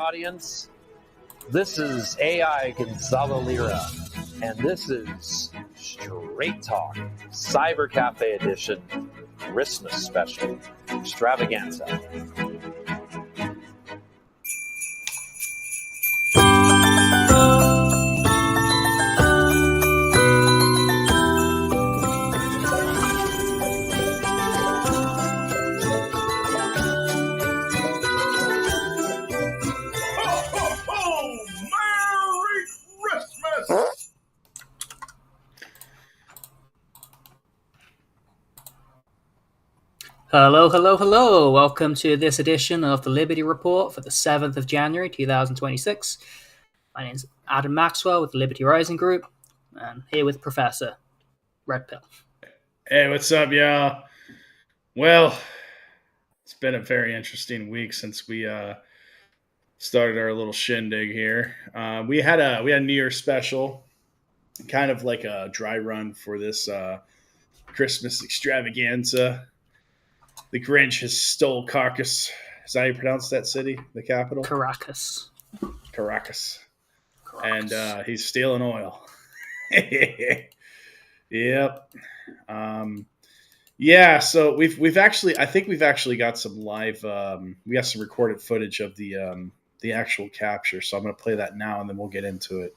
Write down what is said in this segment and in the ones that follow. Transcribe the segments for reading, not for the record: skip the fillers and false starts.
Audience, this is AI Gonzalo Lira, and this is Straight Talk, Cyber Cafe Edition, Christmas Special, Extravaganza. Hello, hello, hello. Welcome to this edition of the Liberty Report for the 7th of January, 2026. My name is Adam Maxwell with the Liberty Rising Group, and here with Professor Red Pill. Hey, what's up, y'all? Well, it's been a very interesting week since we started our little shindig here. We had a New Year's special, kind of like a dry run for this Christmas extravaganza. The Grinch has stole Caracas. Is that how you pronounce that city, the capital? Caracas. And he's stealing oil. Yep. Yeah, so we've actually got some live we got some recorded footage of the actual capture. So I'm going to play that now and then we'll get into it.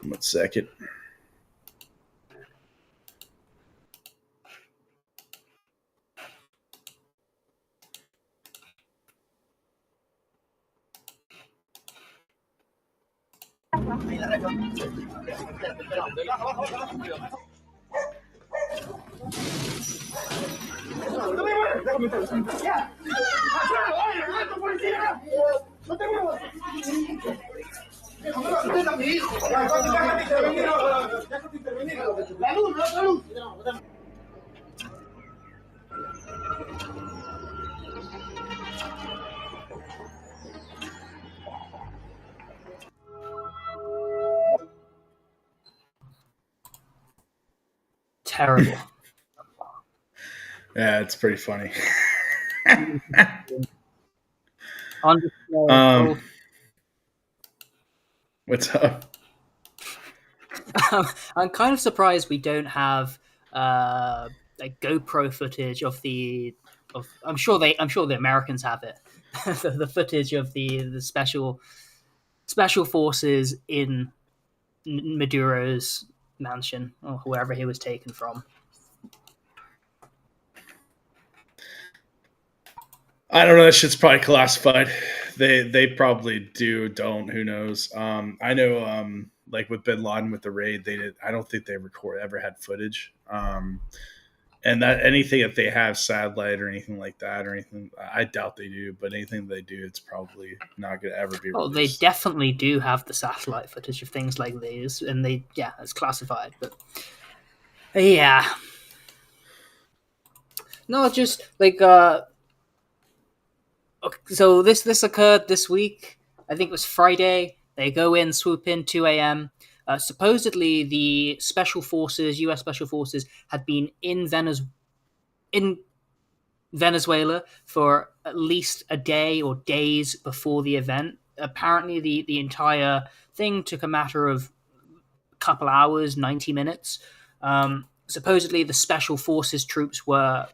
1 second. Terrible. Yeah, it's pretty funny. What's up? I'm kind of surprised we don't have like GoPro footage of I'm sure the Americans have it. the footage of the special forces in Maduro's mansion or wherever he was taken from. I don't know. That shit's probably classified. They probably don't. Who knows? I know. Like with Bin Laden with the raid, I don't think they ever had footage. And that anything that they have satellite or anything like that or anything, I doubt they do. But anything they do, it's probably not going to ever be. Well, they definitely do have the satellite footage of things like these, and it's classified. But yeah, no, just like okay, so this occurred this week. I think it was Friday. They go in, swoop in, 2 a.m. Supposedly, the U.S. Special Forces, had been in Venezuela for at least a day or days before the event. Apparently, the entire thing took a matter of a couple hours, 90 minutes. Supposedly, the Special Forces troops were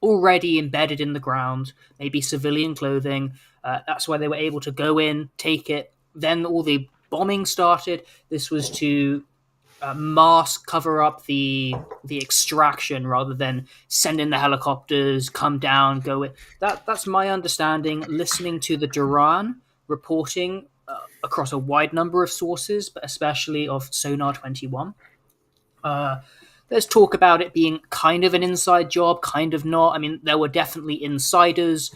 already embedded in the ground, maybe civilian clothing. That's why they were able to go in, take it. Then all the bombing started. This was to cover up the extraction rather than send in the helicopters, come down, go in. That's my understanding, listening to the Duran reporting across a wide number of sources, but especially of Sonar 21. There's talk about it being kind of an inside job, kind of not. I mean, there were definitely insiders.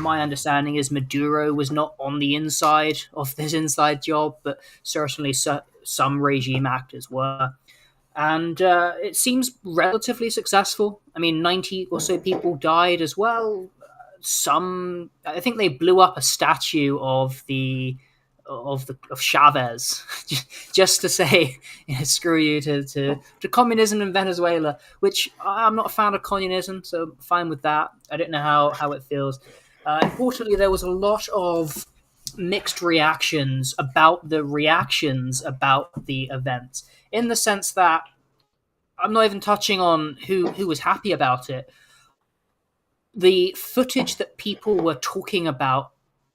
My understanding is Maduro was not on the inside of this inside job, but certainly some regime actors were. And it seems relatively successful. I mean, 90 or so people died as well. I think they blew up a statue of Chavez, just to say, screw you to communism in Venezuela, which I'm not a fan of communism, so fine with that. I don't know how it feels. Importantly, there was a lot of mixed reactions about the event, in the sense that I'm not even touching on who was happy about it. The footage that people were talking about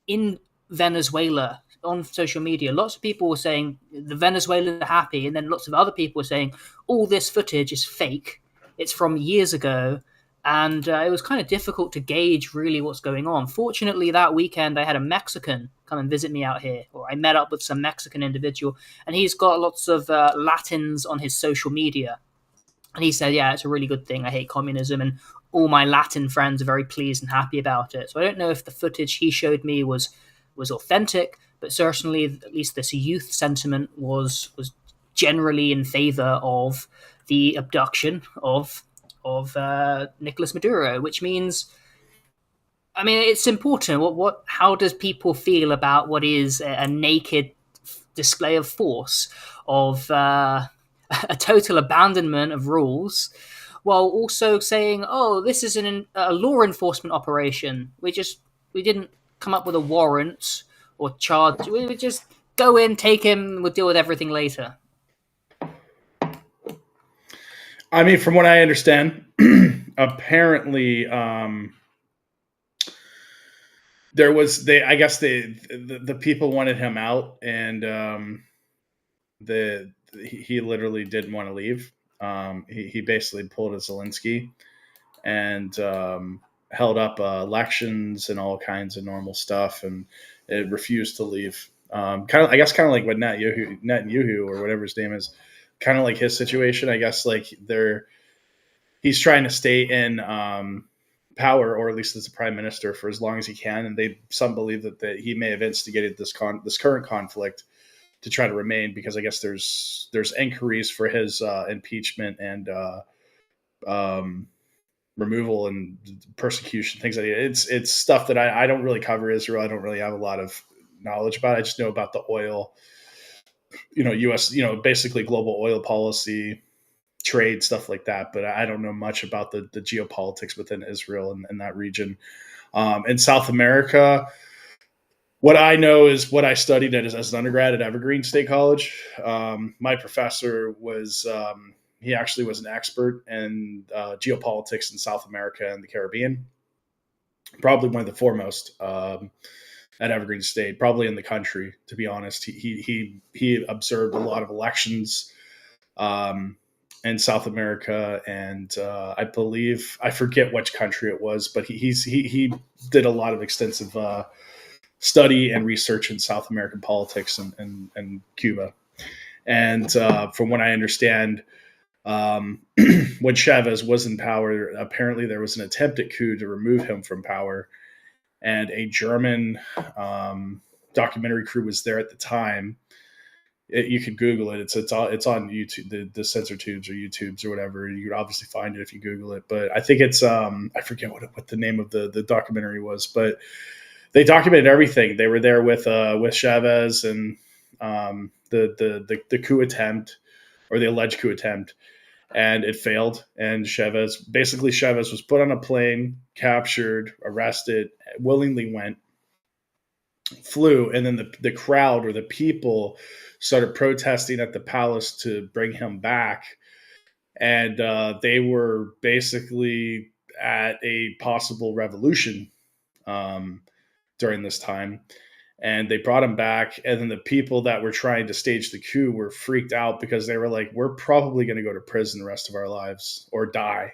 in Venezuela on social media, lots of people were saying the Venezuelans are happy, and then lots of other people were saying all this footage is fake. It's from years ago, and it was kind of difficult to gauge really what's going on. Fortunately, that weekend I had a Mexican come and visit me out here, or I met up with some Mexican individual, and he's got lots of Latins on his social media. And he said, yeah, it's a really good thing. I hate communism. And all my Latin friends are very pleased and happy about it. So I don't know if the footage he showed me was authentic, but certainly at least this youth sentiment was generally in favor of the abduction of Nicolas Maduro, which means, I mean, it's important. How does people feel about what is a naked display of force, of a total abandonment of rules, while also saying, "Oh, this is a law enforcement operation. We didn't come up with a warrant or charge. We would just go in, take him. We'll deal with everything later." I mean, from what I understand, apparently, there was I guess the people wanted him out, and he literally didn't want to leave. He basically pulled a Zelensky and held up elections and all kinds of normal stuff, and it refused to leave. Kind of like what Netanyahu or whatever his name is, kind of like his situation. I guess like he's trying to stay in power, or at least as a prime minister, for as long as he can. And some believe that he may have instigated this current conflict to try to remain, because I guess there's inquiries for his impeachment and removal and persecution, things like that. It's stuff that I don't really cover Israel. I don't really have a lot of knowledge about. I just know about the oil, U.S., basically global oil policy, trade, stuff like that. But I don't know much about the geopolitics within Israel and that region. In South America, what I know is what I studied as an undergrad at Evergreen State College. My professor he actually was an expert in geopolitics in South America and the Caribbean. Probably one of the foremost at Evergreen State, probably in the country, to be honest. He observed a lot of elections in South America, and I forget which country it was, but he did a lot of extensive study and research in South American politics and Cuba. And from what I understand, when Chavez was in power, apparently there was an attempted coup to remove him from power, and a German documentary crew was there at the time. You could Google it. It's on YouTube, the censor tubes or YouTubes or whatever. You could obviously find it if you Google it. But I think it's I forget what the name of the documentary was, but they documented everything. They were there with Chavez and the coup attempt, or the alleged coup attempt, and it failed. And Chavez was put on a plane, captured, arrested, willingly flew, and then the crowd, or the people, started protesting at the palace to bring him back. And they were basically at a possible revolution during this time. And they brought him back. And then the people that were trying to stage the coup were freaked out, because they were like, we're probably going to go to prison the rest of our lives or die.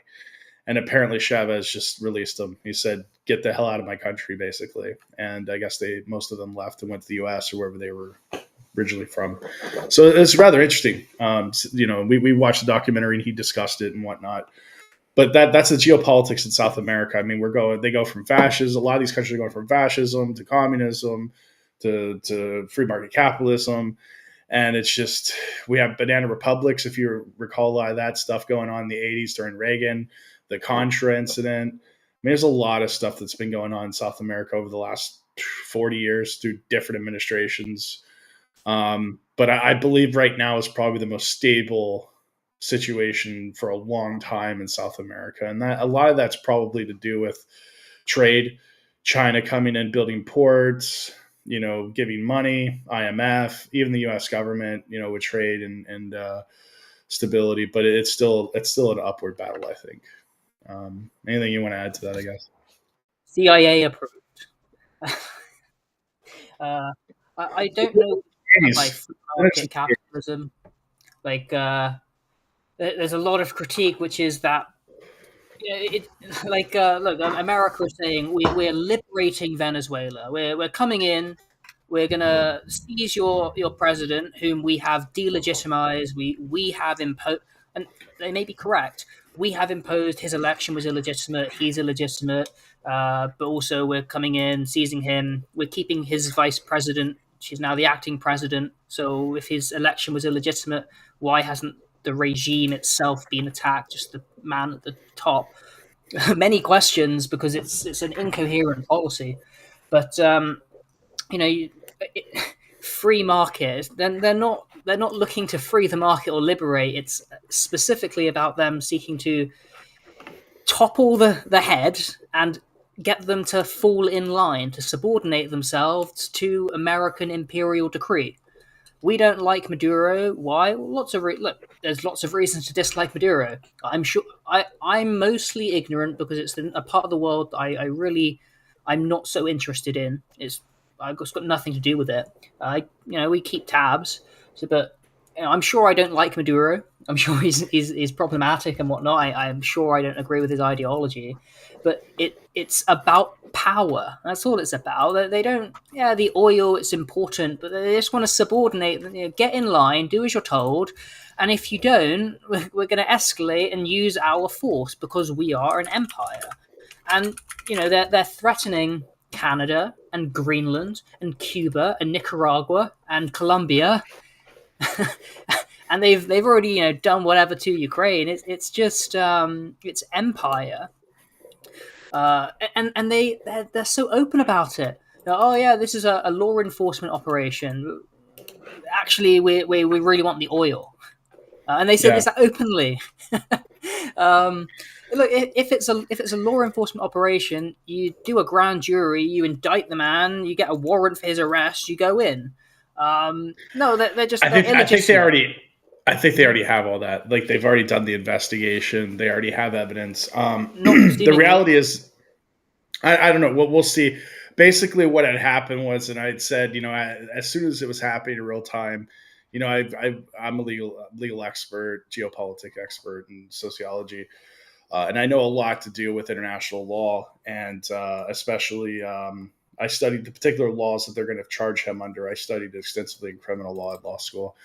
And apparently Chavez just released them. He said, get the hell out of my country, basically. And I guess most of them left and went to the US or wherever they were originally from. So it's rather interesting. We watched the documentary and he discussed it and whatnot. But that's the geopolitics in South America. I mean, they go from fascism. A lot of these countries are going from fascism to communism to free market capitalism. And it's just, we have banana republics, if you recall a lot of that stuff going on in the 80s during Reagan, the Contra incident. I mean, there's a lot of stuff that's been going on in South America over the last 40 years through different administrations. But I believe right now is probably the most stable situation for a long time in South America. And that a lot of that's probably to do with trade, China coming in, building ports, giving money, IMF, even the U.S. government, with trade and stability. But it's still an upward battle, I think. Anything you want to add to that? I guess CIA approved. I don't know by free market capitalism. Like, there's a lot of critique, which is that look, America is saying we're liberating Venezuela. We're coming in. We're gonna seize your president, whom we have delegitimized. We have imposed, and they may be correct. We have imposed his election was illegitimate. He's illegitimate. But also we're coming in, seizing him. We're keeping his vice president. She's now the acting president. So if his election was illegitimate, why hasn't the regime itself been attacked? Just the man at the top. Many questions because it's an incoherent policy. But free market. Then they're not looking to free the market or liberate. It's specifically about them seeking to topple the head and get them to fall in line, to subordinate themselves to American imperial decree. We don't like Maduro. Why? Well, there's lots of reasons to dislike Maduro. I'm sure I'm mostly ignorant because it's a part of the world I'm not so interested in. It's got nothing to do with it. We keep tabs, but I'm sure I don't like Maduro. I'm sure he's problematic and whatnot. I'm sure I don't agree with his ideology, but it's about power. That's all it's about. They don't. Yeah, the oil, it's important, but they just want to subordinate. Get in line, do as you're told, and if you don't, we're going to escalate and use our force because we are an empire. And they're threatening Canada and Greenland and Cuba and Nicaragua and Colombia. And they've already done whatever to Ukraine. It's just it's empire, and they're so open about it. Oh yeah, this is a law enforcement operation. Actually, we really want the oil, and they say this openly. Look, if it's a law enforcement operation, you do a grand jury, you indict the man, you get a warrant for his arrest, you go in. No, they're just. I think they already have all that. Like they've already done the investigation. They already have evidence. The reality is, I don't know. We'll see. Basically, what had happened was, and I'd said, as soon as it was happening in real time, I'm a legal expert, geopolitics expert, and sociology, and I know a lot to do with international law, and especially. I studied the particular laws that they're going to charge him under. I studied extensively in criminal law at law school.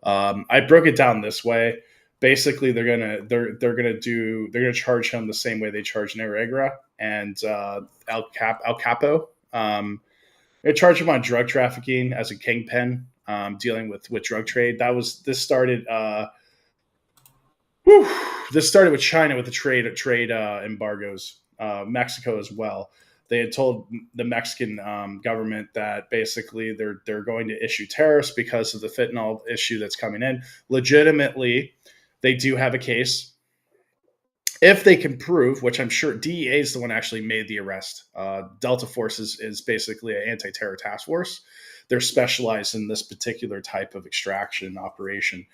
I broke it down this way. Basically, they're gonna charge him the same way they charge Noriega and El Capo. They charge him on drug trafficking as a kingpin, dealing with drug trade. This started with China with the trade embargoes. Mexico as well. They had told the Mexican government that basically they're going to issue tariffs because of the fentanyl issue that's coming in. Legitimately, they do have a case. If they can prove, which I'm sure DEA is the one actually made the arrest. Delta Force is basically an anti-terror task force. They're specialized in this particular type of extraction operation.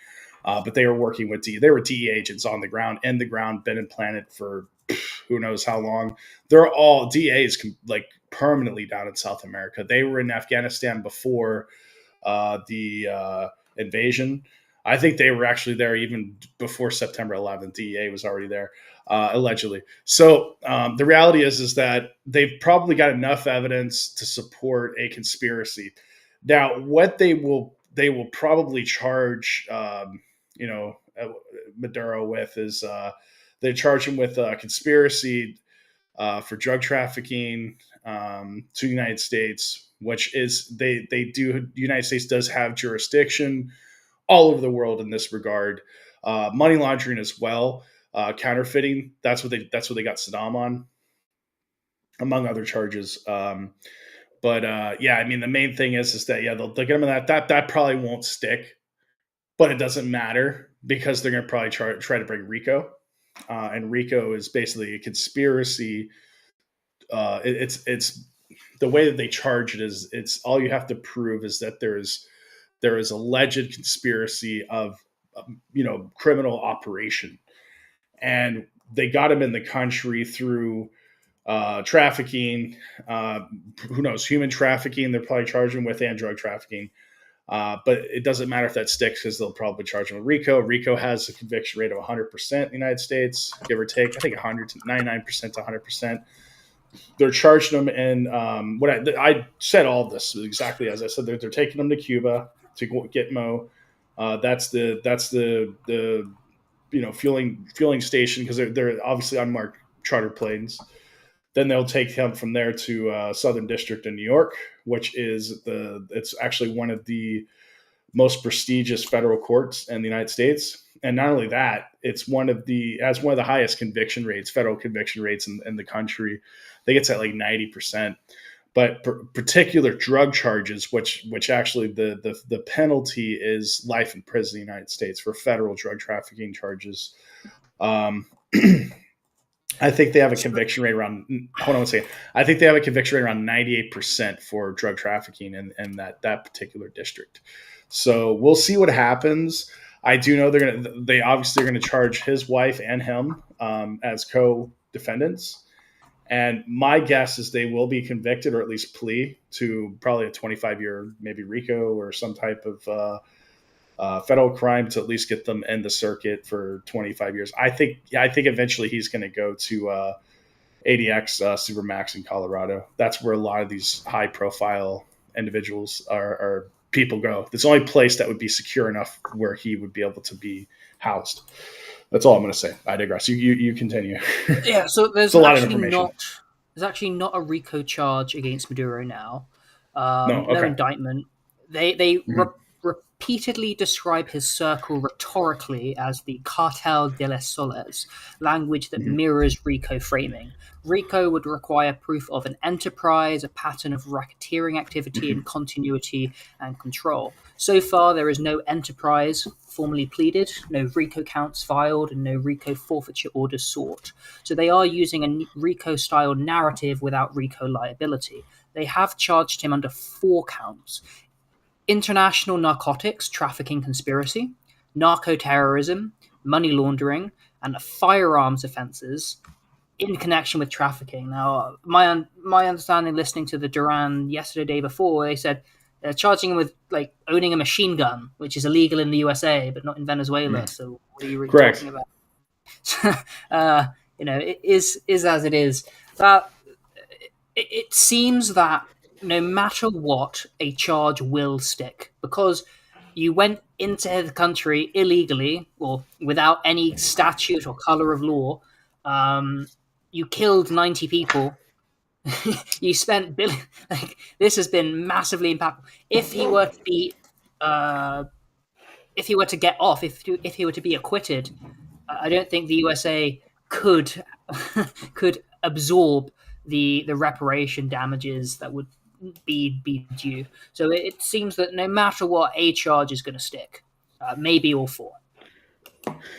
But they were working with they were DEA agents on the ground, been implanted for who knows how long. They're all DAs like permanently down in South America. They were in Afghanistan before the invasion. I think they were actually there even before September 11th. DEA was already there, allegedly. So the reality is that they've probably got enough evidence to support a conspiracy. Now, what they will probably charge, Maduro with is they charge him with conspiracy for drug trafficking to the United States, which is they do. The United States does have jurisdiction all over the world in this regard. Money laundering as well, counterfeiting. That's what they got Saddam on, among other charges. But I mean, the main thing is that they'll get him in that probably won't stick, but it doesn't matter because they're going to probably try to bring RICO. And RICO is basically a conspiracy. It's the way that they charge it is it's all you have to prove is that there is alleged conspiracy of criminal operation, and they got him in the country through trafficking, who knows, human trafficking. They're probably charging with and drug trafficking. But it doesn't matter if that sticks because they'll probably charge him with RICO. RICO has a conviction rate of 100% in the United States, give or take. I think 100 to 99% to 100%. They're charging them, and I said all this exactly as I said. They're taking them to Cuba to get Mo. That's the fueling station because they're obviously unmarked charter planes. Then they'll take him from there to Southern District in New York, which is it's actually one of the most prestigious federal courts in the United States. And not only that, it's one of the highest conviction rates, federal conviction rates in the country. I think it's at like 90%. But particular drug charges, which actually the penalty is life in prison in the United States for federal drug trafficking charges. I think they have a conviction rate around. Hold on a second. I think they have a conviction rate around 98% for drug trafficking in that particular district. So we'll see what happens. I do know they obviously are gonna charge his wife and him as co-defendants, and my guess is they will be convicted or at least plea to probably a 25-year maybe RICO or some type of federal crime to at least get them in the circuit for 25 years. I think eventually he's going to go to ADX Supermax in Colorado. That's where a lot of these high profile individuals are people go. It's the only place that would be secure enough where he would be able to be housed. That's all I'm going to say. I digress. You continue. Yeah. So there's a lot of information. There's actually not a RICO charge against Maduro now. No indictment. They repeatedly describe his circle rhetorically as the Cartel de las Soles, language that mirrors RICO framing. RICO would require proof of an enterprise, a pattern of racketeering activity and continuity and control. So far, there is no enterprise formally pleaded, no RICO counts filed, and no RICO forfeiture orders sought. So they are using a RICO-style narrative without RICO liability. They have charged him under 4 counts: international narcotics trafficking conspiracy, narco-terrorism, money laundering, and firearms offenses in connection with trafficking. Now, my understanding, listening to the Duran yesterday, day before, they said they're charging him with like owning a machine gun, which is illegal in the USA but not in Venezuela. So what are you really talking about? It is as it is. That it seems that no matter what, a charge will stick because you went into the country illegally or without any statute or color of law. You killed 90 people. You spent billions. Like, this has been massively impactful. If he were to be, if he were to get off, if he were to be acquitted, I don't think the USA could absorb the reparation damages that would be due. So it seems that no matter what, a charge is going to stick, maybe all 4.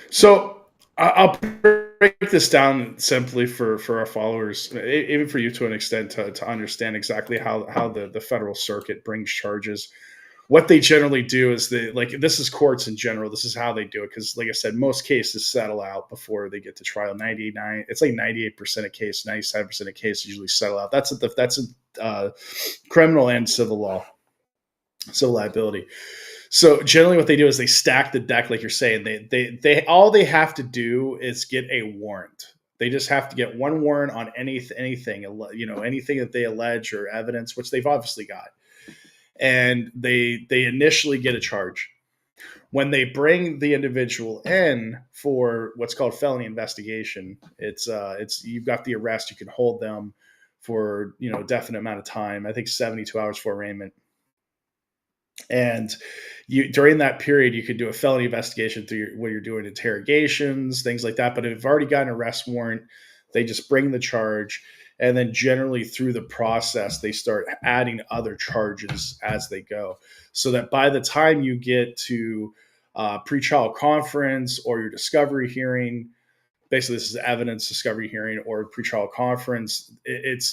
So I'll break this down simply for our followers, even for you to an extent, to understand exactly how the federal circuit brings charges. What they generally do is this is courts in general. This is how they do it because, like I said, most cases settle out before they get to trial. 98% of cases, 97% of cases usually settle out. That's a criminal and civil law, civil liability. So generally what they do is they stack the deck, like you're saying. They all they have to do is get a warrant. They just have to get one warrant on anything, anything that they allege or evidence, which they've obviously got. And they initially get a charge. When they bring the individual in for what's called felony investigation, it's you've got the arrest. You can hold them for a definite amount of time. I think 72 hours for arraignment. And during that period, you could do a felony investigation through where you're doing interrogations, things like that. But if you've already got an arrest warrant, they just bring the charge. And then generally through the process, they start adding other charges as they go. So that by the time you get to pretrial conference or your discovery hearing, basically this is evidence discovery hearing or pretrial conference,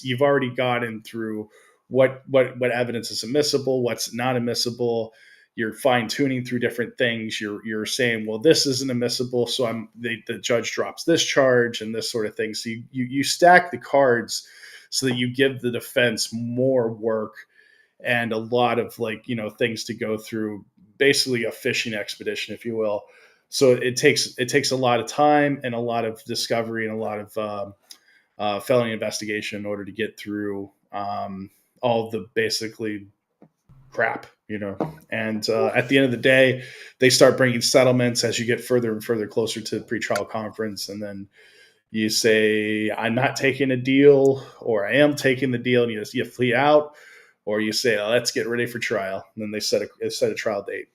you've already gotten through what evidence is admissible, what's not admissible. You're fine tuning through different things. You're saying, well, this isn't admissible, so the judge drops this charge and this sort of thing. So you stack the cards so that you give the defense more work and a lot of things to go through, basically a fishing expedition, if you will. So it takes a lot of time and a lot of discovery and a lot of felony investigation in order to get through all the basically crap, And at the end of the day, they start bringing settlements as you get further and further closer to the pretrial conference, and then you say, I'm not taking a deal, or I am taking the deal, and you flee out, or you say, let's get ready for trial. And then they set a trial date.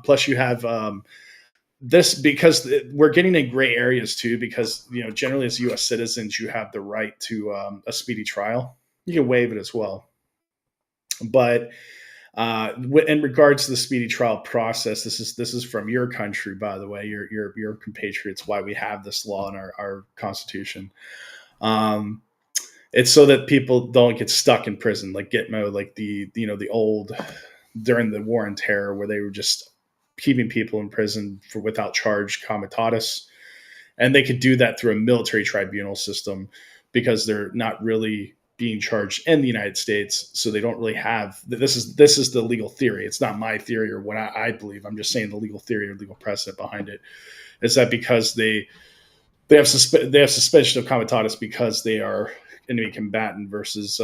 Plus you have this, because we're getting in gray areas too, because, generally as U.S. citizens, you have the right to a speedy trial. You can waive it as well. But in regards to the speedy trial process, this is from your country, by the way, your compatriots, why we have this law in our Constitution. It's so that people don't get stuck in prison, like Gitmo, like the old, during the War on Terror, where they were just keeping people in prison without charge, comitatus. And they could do that through a military tribunal system because they're not really being charged in the United States. So they don't really have, this is the legal theory. It's not my theory or what I believe. I'm just saying the legal theory or legal precedent behind it is that because they have suspension of comitatus because they are enemy combatant versus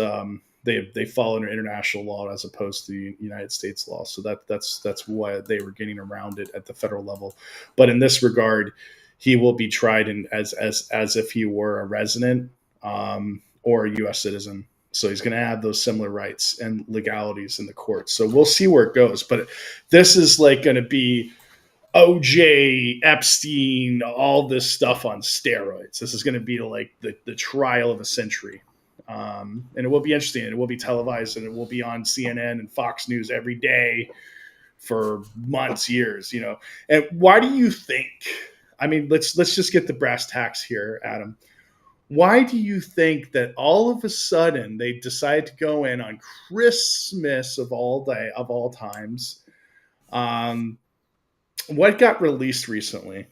they follow under international law as opposed to the United States law. So that's why they were getting around it at the federal level. But in this regard, he will be tried as if he were a resident or a U.S. citizen. So he's going to have those similar rights and legalities in the court. So we'll see where it goes. But this is going to be OJ, Epstein, all this stuff on steroids. This is going to be the trial of a century. And it will be interesting. And it will be televised, and it will be on CNN and Fox News every day for months, years. And why do you think? I mean, let's just get the brass tacks here, Adam. Why do you think that all of a sudden they decide to go in on Christmas of all times? What got released recently?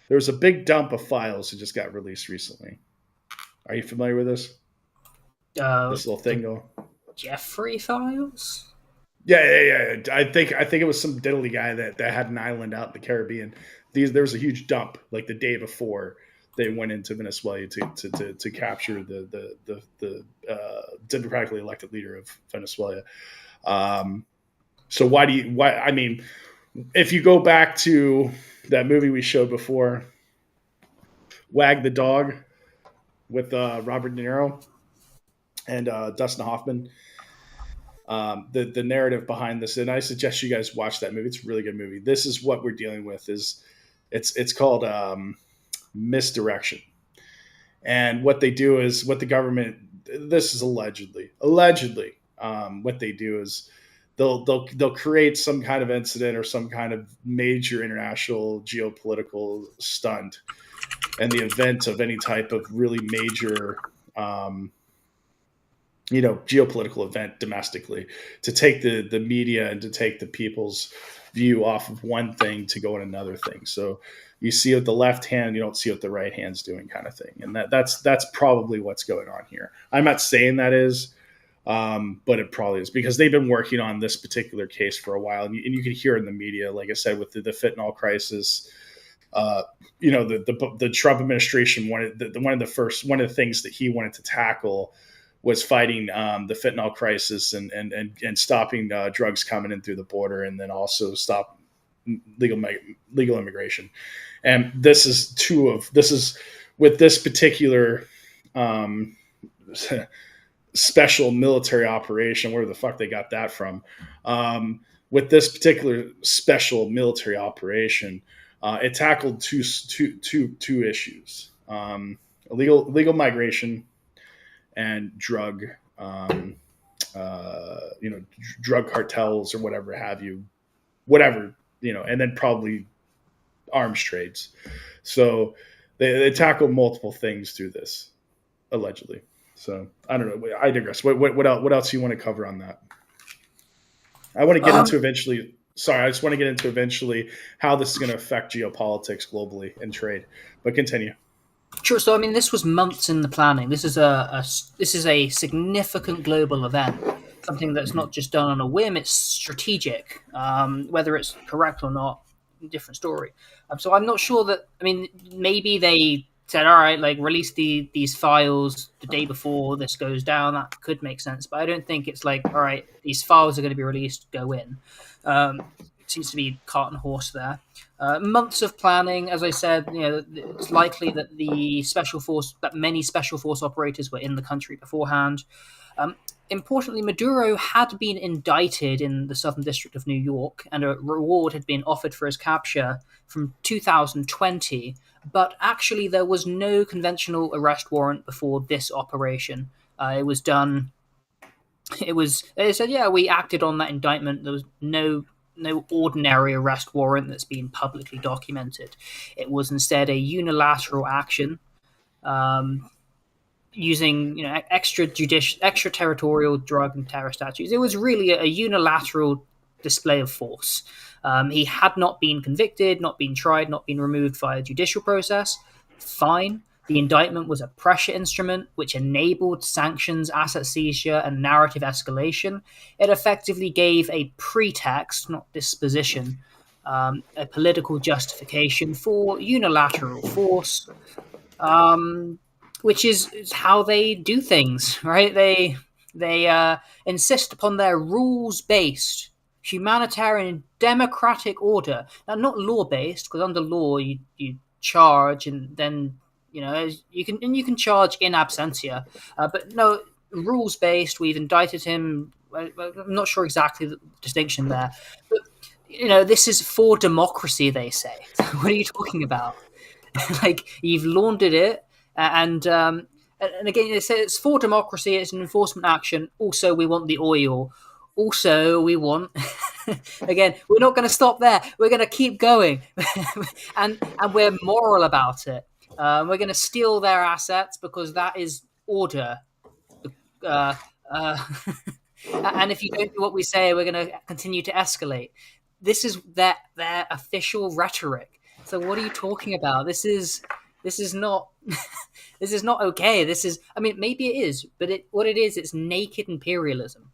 There was a big dump of files that just got released recently. Are you familiar with this? This little thing going. Jeffrey files? Yeah. I think it was some diddly guy that had an island out in the Caribbean. There was a huge dump the day before they went into Venezuela to capture the democratically elected leader of Venezuela. So why? I mean, if you go back to that movie we showed before, Wag the Dog, with Robert De Niro and Dustin Hoffman, the narrative behind this, and I suggest you guys watch that movie. It's a really good movie. This is what we're dealing with. It's called misdirection. And what they do is, what the government, this is allegedly what they do is they'll create some kind of incident or some kind of major international geopolitical stunt in the event of any type of really major geopolitical event domestically, to take the media and to take the people's view off of one thing to go in another thing. So you see what the left hand, you don't see what the right hand's doing, kind of thing. And that's probably what's going on here. I'm not saying that is, but it probably is, because they've been working on this particular case for a while. And you can hear in the media, like I said, with the fentanyl crisis, the Trump administration wanted one of the things that he wanted to tackle was fighting the fentanyl crisis and stopping drugs coming in through the border, and then also stop legal immigration. And this is with this particular special military operation, where the fuck they got that from. With this particular special military operation, it tackled two issues: illegal migration and drug cartels or whatever have you, and then probably arms trades. So they tackled multiple things through this, allegedly. So I don't know. I digress. What else do you want to cover on that? I want to get into eventually. Sorry, I just want to get into eventually how this is going to affect geopolitics globally and trade. But continue. Sure. So, I mean, this was months in the planning. This is a significant global event, something that's not just done on a whim. It's strategic. Whether it's correct or not, different story. So, I'm not sure that. I mean, maybe they said, "All right, like release these files the day before this goes down." That could make sense, but I don't think it's like, "All right, these files are going to be released. Go in." Seems to be cart and horse there. Months of planning, as I said, it's likely that many special force operators were in the country beforehand. Importantly, Maduro had been indicted in the Southern District of New York, and a reward had been offered for his capture from 2020. But actually, there was no conventional arrest warrant before this operation. It was done. They said, yeah, we acted on that indictment. There was no ordinary arrest warrant that's been publicly documented. It was instead a unilateral action using extraterritorial drug and terror statutes. It was really a unilateral display of force. He had not been convicted, not been tried, not been removed via judicial process. Fine. The indictment was a pressure instrument which enabled sanctions, asset seizure, and narrative escalation. It effectively gave a pretext, not disposition, a political justification for unilateral force, which is how they do things, right? They insist upon their rules-based, humanitarian, democratic order. Now, not law-based, because under law you charge and then you can charge in absentia, but no, rules based. We've indicted him. I'm not sure exactly the distinction there, but this is for democracy. They say. What are you talking about? Like, you've laundered it, and again they say it's for democracy. It's an enforcement action. Also, we want the oil. Also, we want. Again, we're not going to stop there. We're going to keep going, and we're moral about it. We're going to steal their assets because that is order. And if you don't do what we say, we're going to continue to escalate. This is their official rhetoric. So what are you talking about? This is not this is not okay. This is, I mean, maybe it is, but it's naked imperialism.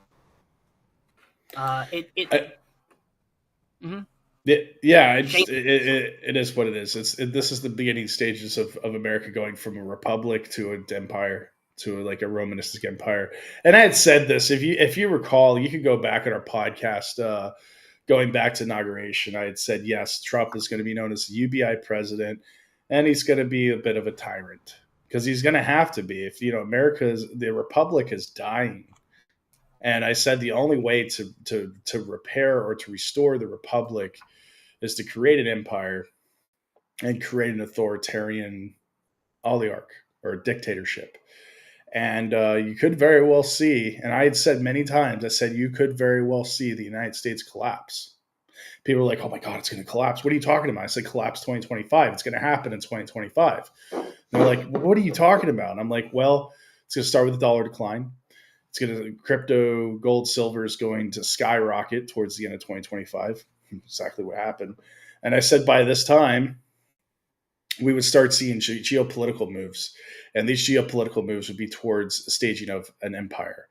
Yeah, it is what it is. This is the beginning stages of America going from a republic to an empire, to like a Romanistic empire. And I had said this, if you recall, you could go back at our podcast, going back to inauguration. I had said, yes, Trump is going to be known as the UBI president, and he's going to be a bit of a tyrant because he's going to have to be. If the republic is dying. And I said the only way to repair or to restore the republic is to create an empire and create an authoritarian oligarch or a dictatorship. And you could very well see, and I had said many times, I said you could very well see the United States collapse. People are like, oh my God, it's going to collapse. What are you talking about? I said collapse 2025. It's going to happen in 2025. And they're like, what are you talking about? And I'm like, well, it's going to start with a dollar decline. It's going to, crypto, gold, silver is going to skyrocket towards the end of 2025. Exactly what happened. And I said by this time, we would start seeing geopolitical moves. And these geopolitical moves would be towards the staging of an empire.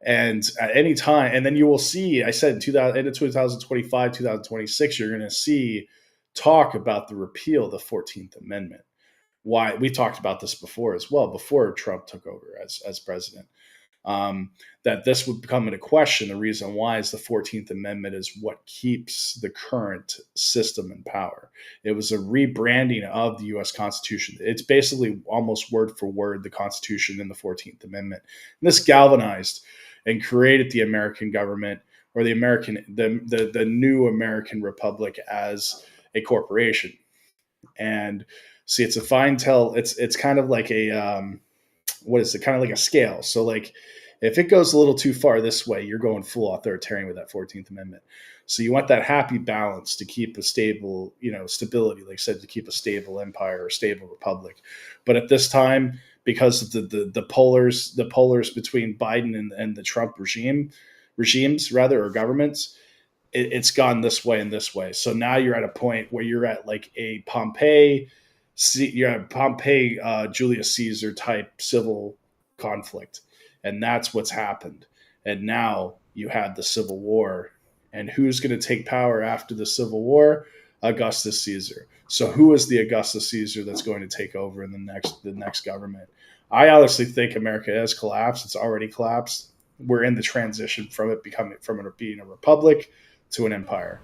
And at any time, and then you will see, I said end of 2025, 2026, you're going to see talk about the repeal of the 14th Amendment. Why? We talked about this before as well, before Trump took over as president. That this would become into question. The reason why is the 14th Amendment is what keeps the current system in power. It was a rebranding of the U.S. Constitution. It's basically almost word for word the Constitution in the 14th Amendment. And this galvanized and created the American government, or the new American Republic, as a corporation. And see, it's a fine tell. It's kind of like a what is it? Kind of like a scale. So like, if it goes a little too far this way, you're going full authoritarian with that 14th Amendment. So you want that happy balance to keep a stable, stability, like I said, to keep a stable empire or stable republic. But at this time, because of the polars between Biden and the Trump regimes rather, or governments. It's gone this way and this way. So now you're at a point where you're at like a Julius Caesar type civil conflict, and that's what's happened. And now you had the Civil War, and who's going to take power after the Civil War? Augustus Caesar. So who is the Augustus Caesar that's going to take over in the next government? I honestly think America has collapsed. It's already collapsed. We're in the transition from it being a republic to an empire.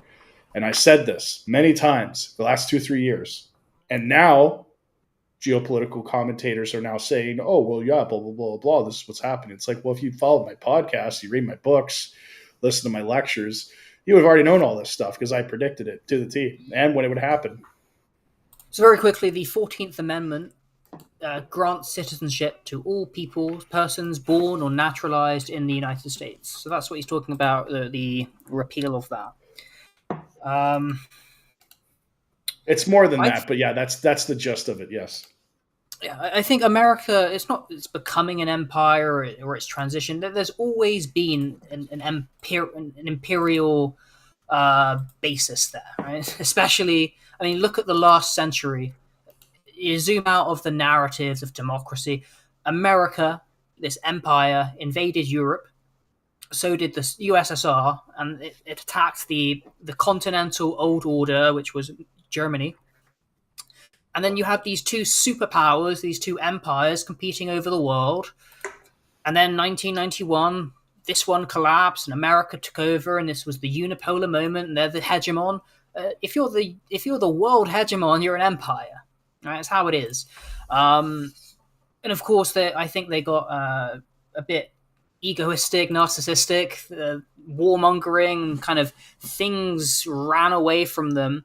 And I said this many times the last 2-3 years. And now geopolitical commentators are now saying, oh, well, yeah, blah, blah, blah, blah. This is what's happening. It's like, well, if you followed my podcast, you read my books, listen to my lectures, you would have already known all this stuff because I predicted it to the T and when it would happen. So very quickly, the 14th Amendment grants citizenship to all persons born or naturalized in the United States. So that's what he's talking about, the repeal of that. It's more than that, but yeah, that's the gist of it, yes. Yeah, I think America, it's becoming an empire or its transition. There's always been an imperial basis there, right? Especially, I mean, look at the last century. You zoom out of the narratives of democracy. America, this empire, invaded Europe. So did the USSR, and it attacked the continental old order, which was Germany. And then you have these two superpowers, these two empires competing over the world. And then 1991, this one collapsed and America took over, and this was the unipolar moment, and they're the hegemon. If you're the world hegemon, you're an empire. Right? That's how it is. And of course, I think they got a bit egoistic, narcissistic, warmongering, kind of things ran away from them.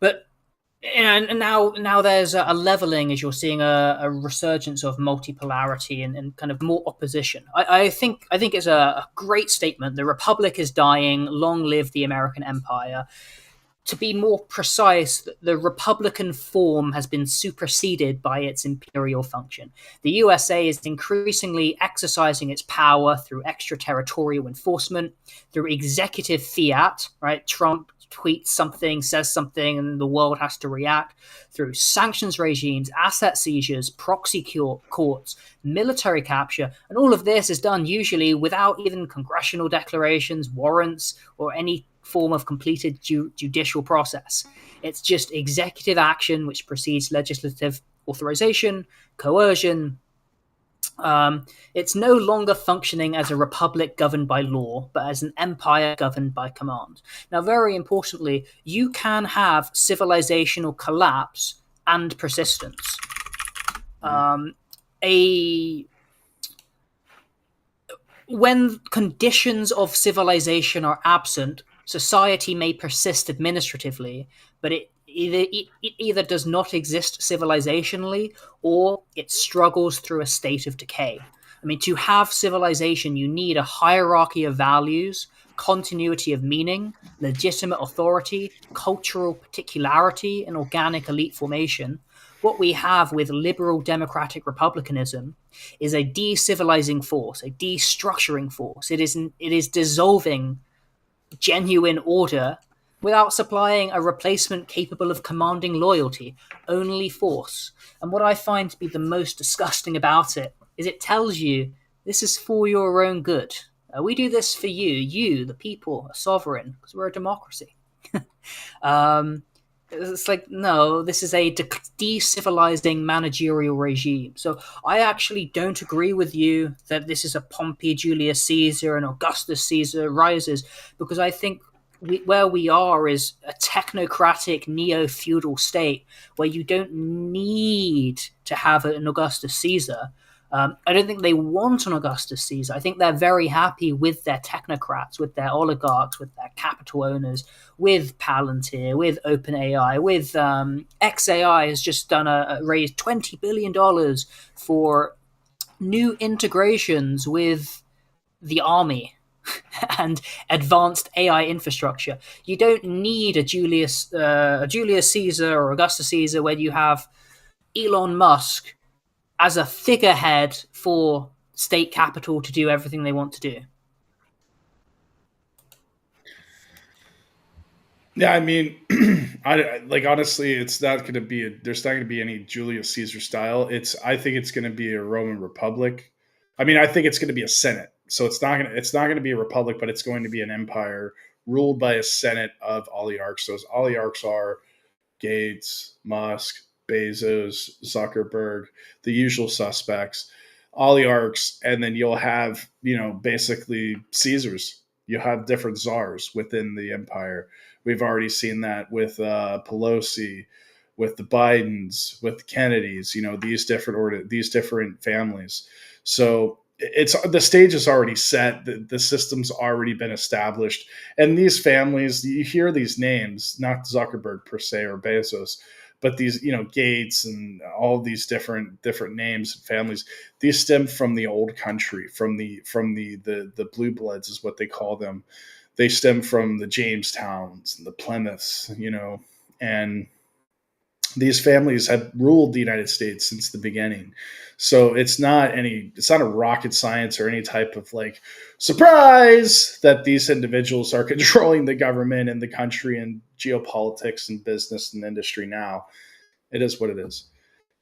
But and now there's a leveling, as you're seeing a resurgence of multipolarity and kind of more opposition. I think it's a great statement. The Republic is dying. Long live the American Empire. To be more precise, the Republican form has been superseded by its imperial function. The USA is increasingly exercising its power through extraterritorial enforcement, through executive fiat, right? Trump tweets something, says something, and the world has to react, through sanctions regimes, asset seizures, proxy courts, military capture, and all of this is done usually without even congressional declarations, warrants, or any form of completed judicial process. It's just executive action which precedes legislative authorization, coercion. It's no longer functioning as a republic governed by law, but as an empire governed by command. Now, very importantly, you can have civilizational collapse and persistence. When conditions of civilization are absent, society may persist administratively, but it either does not exist civilizationally or it struggles through a state of decay. I mean, to have civilization, you need a hierarchy of values, continuity of meaning, legitimate authority, cultural particularity, and organic elite formation. What we have with liberal democratic republicanism is a de-civilizing force, a destructuring force. It is dissolving genuine order without supplying a replacement capable of commanding loyalty, only force. And what I find to be the most disgusting about it is it tells you this is for your own good. We do this for you, the people, are sovereign, because we're a democracy. It's like, no, this is a de-civilizing managerial regime. So I actually don't agree with you that this is a Pompey, Julius Caesar, and Augustus Caesar rises, because I think where we are is a technocratic neo-feudal state where you don't need to have an Augustus Caesar. I don't think they want an Augustus Caesar. I think they're very happy with their technocrats, with their oligarchs, with their capital owners, with Palantir, with OpenAI, with XAI has just done raised $20 billion for new integrations with the army and advanced AI infrastructure. You don't need a Julius Caesar or Augustus Caesar where you have Elon Musk as a figurehead for state capital to do everything they want to do. Yeah, I mean, honestly, it's not going to be there's not going to be any Julius Caesar style. I think it's going to be a Roman Republic. I mean, I think it's going to be a Senate. So it's not going to be a republic, but it's going to be an empire ruled by a Senate of oligarchs. Those oligarchs are Gates, Musk, Bezos, Zuckerberg, the usual suspects, oligarchs, and then you'll have, basically Caesars. You'll have different czars within the empire. We've already seen that with Pelosi, with the Bidens, with the Kennedys. These different families. So the stage is already set. The system's already been established, and these families, you hear these names, not Zuckerberg per se or Bezos, but these, Gates and all these different names and families. These stem from the old country, from the blue bloods is what they call them. They stem from the Jamestowns and the Plymouths, and these families have ruled the United States since the beginning. So it's not a rocket science or any type of surprise that these individuals are controlling the government and the country and geopolitics and business and industry now. It is what it is.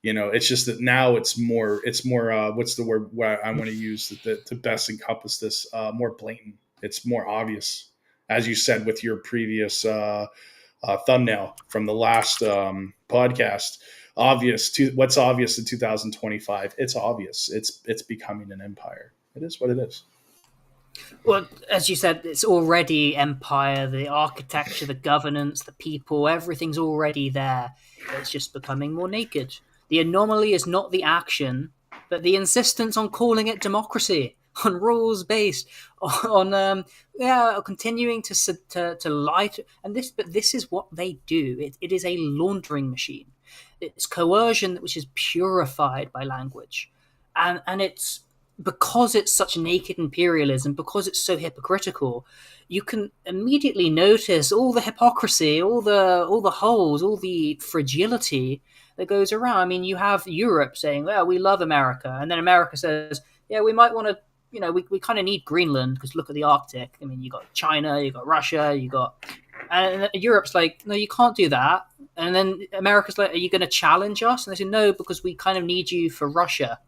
It's just that now it's more what's the word I want to use to best encompass this, more blatant. It's more obvious, as you said with your previous thumbnail from the last podcast. What's obvious in 2025? It's obvious. It's becoming an empire. It is what it is. Well, as you said, it's already empire. The architecture, the governance, the people, everything's already there. It's just becoming more naked. The anomaly is not the action, but the insistence on calling it democracy, on rules based, on continuing to lie. But this is what they do. It is a laundering machine. It's coercion which is purified by language, and it's because it's such naked imperialism, because it's so hypocritical. You can immediately notice all the hypocrisy, all the holes, all the fragility that goes around. I mean, you have Europe saying, "Well, we love America," and then America says, "Yeah, we might want to." We kind of need Greenland because look at the Arctic. I mean, you got China, you got Russia, and Europe's like, no, you can't do that. And then America's like, are you going to challenge us? And they say, no, because we kind of need you for Russia.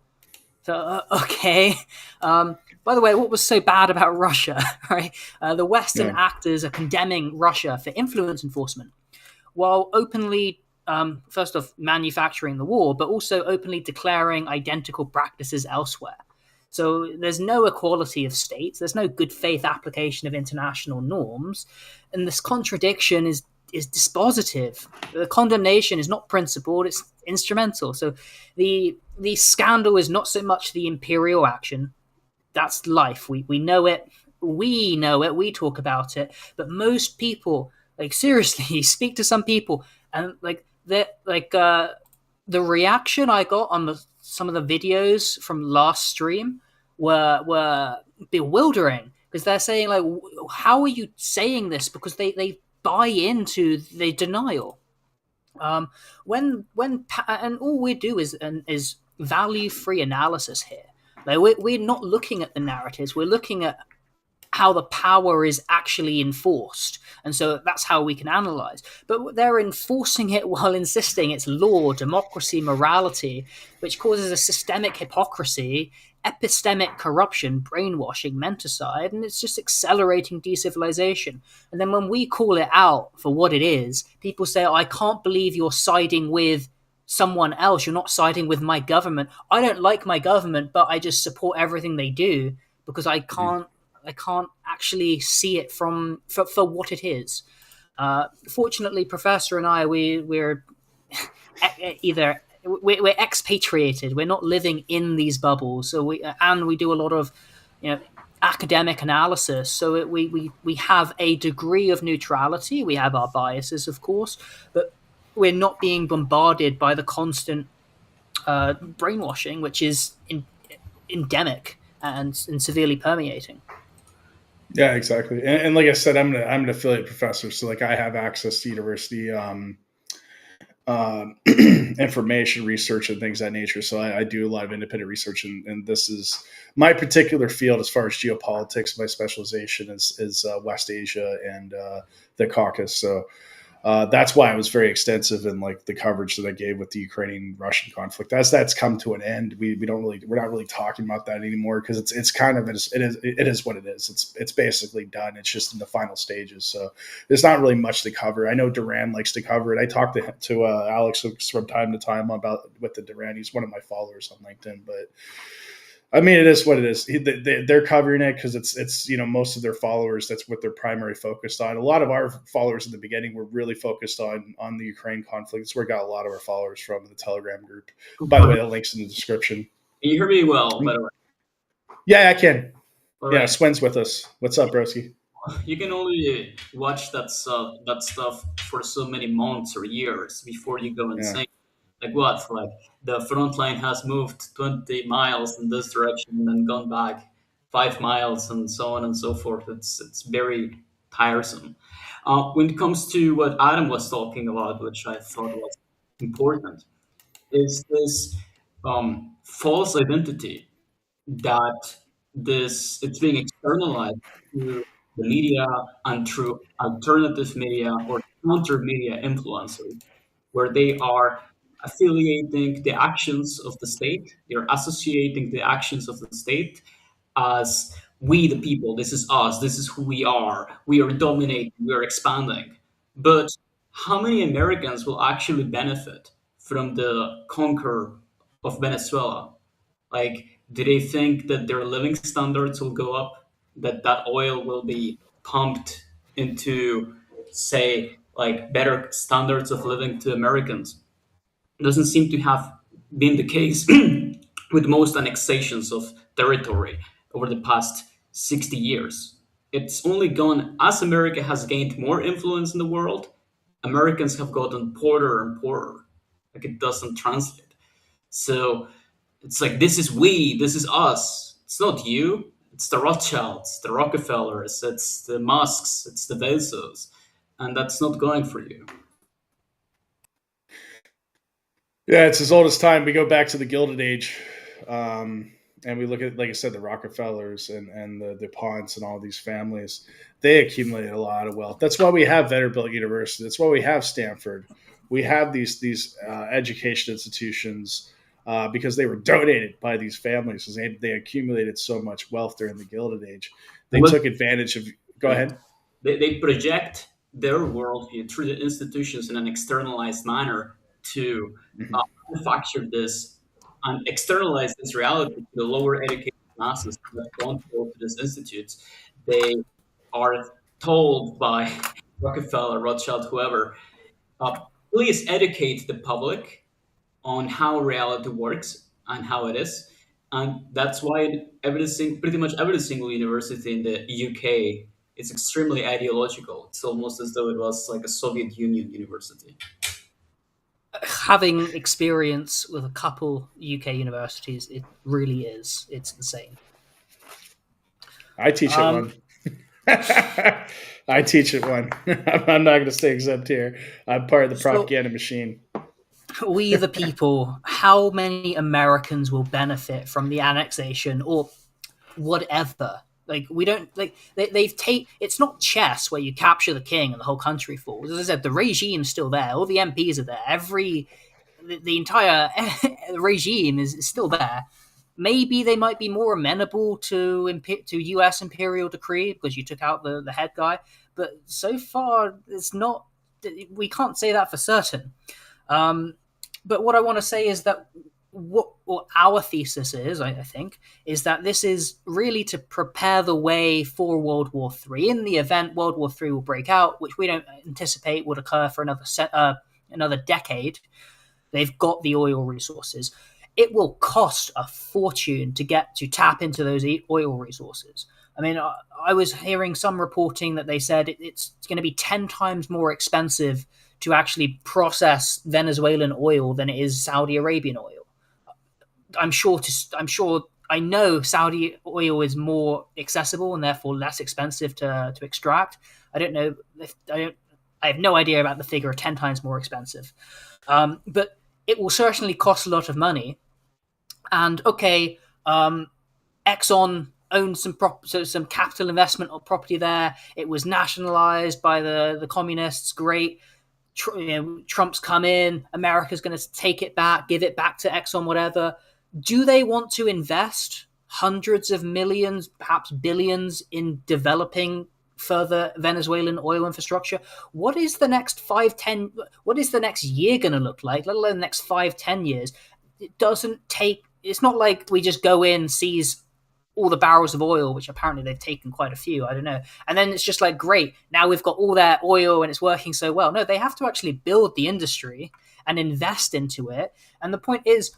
So, okay. By the way, what was so bad about Russia, right? The Western actors are condemning Russia for influence enforcement while openly, first off, manufacturing the war, but also openly declaring identical practices elsewhere. So there's no equality of states. There's no good faith application of international norms. And this contradiction is dispositive. The condemnation is not principled, it's instrumental. So the scandal is not so much the imperial action. That's life. We know it. We talk about it. But most people, seriously, speak to some people and the reaction I got on some of the videos from last stream were bewildering, because they're saying how are you saying this, because they buy into the denial. And all we do is value free analysis here. We're not looking at the narratives, we're looking at how the power is actually enforced, and so that's how we can analyze. But they're enforcing it while insisting it's law, democracy, morality, which causes a systemic hypocrisy, epistemic corruption, brainwashing, menticide, and it's just accelerating decivilization. And then when we call it out for what it is, people say, I can't believe you're siding with someone else, you're not siding with my government. I don't like my government, but I just support everything they do because I can't actually see it for what it is. Fortunately, Professor and I, we're we're expatriated. We're not living in these bubbles. So we do a lot of, academic analysis. So we have a degree of neutrality. We have our biases, of course, but we're not being bombarded by the constant brainwashing, which is endemic and severely permeating. Yeah, exactly. And like I said, I'm an affiliate professor, so I have access to university information research and things of that nature. So I do a lot of independent research, and this is my particular field as far as geopolitics. My specialization is West Asia and the Caucasus. So that's why I was very extensive in like the coverage that I gave with the Ukrainian-Russian conflict. As that's come to an end, we're not really talking about that anymore, because it's kind of it is what it is. It's basically done. It's just in the final stages. So there's not really much to cover. I know Duran likes to cover it. I talk to Alex from time to time about with the Duran. He's one of my followers on LinkedIn, but I mean, it is what it is. They're covering it because it's most of their followers, that's what they're primarily focused on. A lot of our followers in the beginning were really focused on the Ukraine conflict. It's where we got a lot of our followers from in the Telegram group. By the way, the link's in the description. Can you hear me well, by the way? Yeah, I can. All Yeah, right. Swen's with us. What's up, broski? You can only watch that stuff for so many months or years before you go insane. Like what? Like the front line has moved 20 miles in this direction and then gone back 5 miles and so on and so forth. It's very tiresome. When it comes to what Adam was talking about, which I thought was important, is this false identity that it's being externalized through the media and through alternative media or counter media influencers, where they are affiliating the actions of the state, they're associating the actions of the state as we the people, this is us, this is who we are dominating, we are expanding. But how many Americans will actually benefit from the conquer of Venezuela? Like, do they think that their living standards will go up, that oil will be pumped into, say, like better standards of living to Americans? Doesn't seem to have been the case with most annexations of territory over the past 60 years. It's only gone as America has gained more influence in the world, Americans have gotten poorer and poorer. Like, it doesn't translate. So it's like, this is we, this is us. It's not you. It's the Rothschilds, the Rockefellers, it's the Musks, it's the Bezos. And that's not going for you. Yeah, it's as old as time. We go back to the Gilded Age, and we look at, like I said, the Rockefellers and the DuPonts and all these families. They accumulated a lot of wealth. That's why we have Vanderbilt University. That's why we have Stanford. We have these education institutions because they were donated by these families, because they accumulated so much wealth during the Gilded Age. They took advantage of. Go ahead. They project their worldview through the institutions in an externalized manner to manufacture this and externalize this reality to the lower educated masses that don't go to these institutes. They are told by Rockefeller, Rothschild, whoever, please educate the public on how reality works and how it is. And that's why pretty much every single university in the UK is extremely ideological. It's almost as though it was like a Soviet Union university. Having experience with a couple UK universities, it really is. It's insane. I teach at one. I teach at one. I'm not going to stay exempt here. I'm part of the propaganda machine. We the people, how many Americans will benefit from the annexation or whatever? Like, we don't, like, it's not chess where you capture the king and the whole country falls. As I said, the regime's still there. All the MPs are there. The entire regime is still there. Maybe they might be more amenable to US imperial decree because you took out the head guy. But so far, it's not, we can't say that for certain. But what I want to say is that what our thesis is, I think, is that this is really to prepare the way for World War III. In the event World War III will break out, which we don't anticipate would occur for another decade, they've got the oil resources. It will cost a fortune to tap into those oil resources. I mean, I was hearing some reporting that they said it's going to be 10 times more expensive to actually process Venezuelan oil than it is Saudi Arabian oil. I know Saudi oil is more accessible and therefore less expensive to extract. I don't know. I have no idea about the figure, 10 times more expensive. But it will certainly cost a lot of money. And okay, Exxon owned some capital investment or property there. It was nationalized by the communists. Great. Trump's come in. America's going to take it back, give it back to Exxon, whatever. Do they want to invest hundreds of millions, perhaps billions, in developing further Venezuelan oil infrastructure? What is the next 5-10? What is the next year going to look like? Let alone the next 5-10 years. It doesn't take. It's not like we just go in, seize all the barrels of oil, which apparently they've taken quite a few, I don't know. And then it's just like, great, now we've got all that oil and it's working so well. No, they have to actually build the industry and invest into it. And the point is,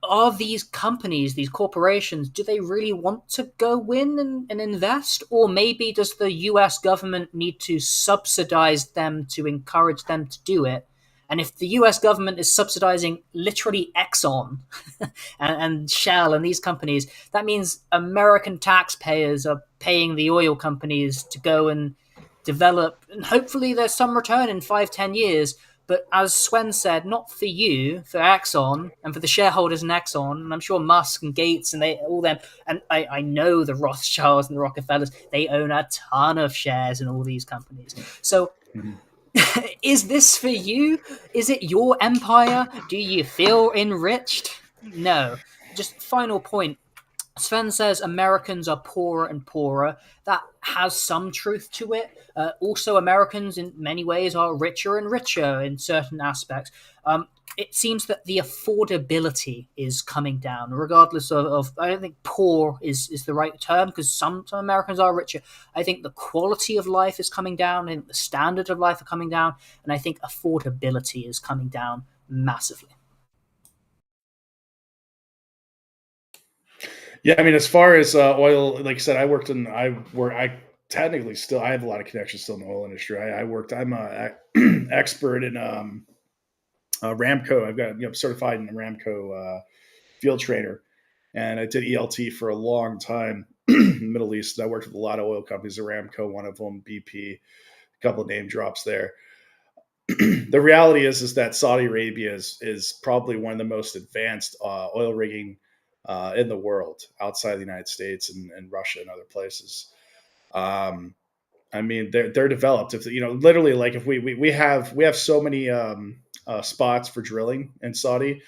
are these companies, these corporations, do they really want to go in and invest? Or maybe does the US government need to subsidize them to encourage them to do it? And if the US government is subsidizing literally Exxon and Shell and these companies, that means American taxpayers are paying the oil companies to go and develop. And hopefully there's some return in 5-10 years. But as Sven said, not for you, for Exxon and for the shareholders in Exxon. And I'm sure Musk and Gates and all them. And I know the Rothschilds and the Rockefellers, they own a ton of shares in all these companies. So... Is this for you? Is it your empire? Do you feel enriched? No. Just final point. Sven says Americans are poorer and poorer. That has some truth to it. Also, Americans in many ways are richer and richer in certain aspects. It seems that the affordability is coming down, regardless of I don't think poor is the right term, because some Americans are richer. I think the quality of life is coming down, and the standard of life are coming down, and I think affordability is coming down massively. Yeah, I mean, as far as oil, like I said, I technically still, I have a lot of connections still in the oil industry. I'm an expert in Ramco. I've got, I'm certified in a Ramco field trainer, and I did ELT for a long time in the Middle East. I worked with a lot of oil companies, Aramco, one of them, BP, a couple of name drops there. The reality is that Saudi Arabia is probably one of the most advanced oil rigging in the world, outside the United States and Russia and other places. I mean, they're developed. If literally, like if we have so many spots for drilling in Saudi.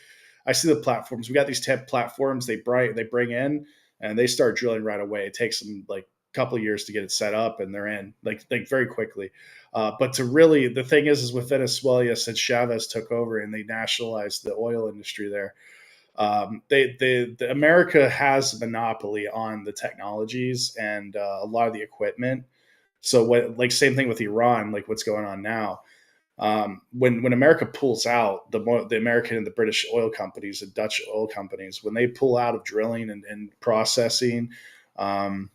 I see the platforms. We got these 10 platforms they bring in, and they start drilling right away. It takes them like a couple of years to get it set up, and they're in like very quickly. But to really, the thing is with Venezuela, since Chavez took over and they nationalized the oil industry there, the America has a monopoly on the technologies and a lot of the equipment. So like same thing with Iran, like what's going on now. When America pulls out, the American and the British oil companies and Dutch oil companies, when they pull out of drilling and processing, a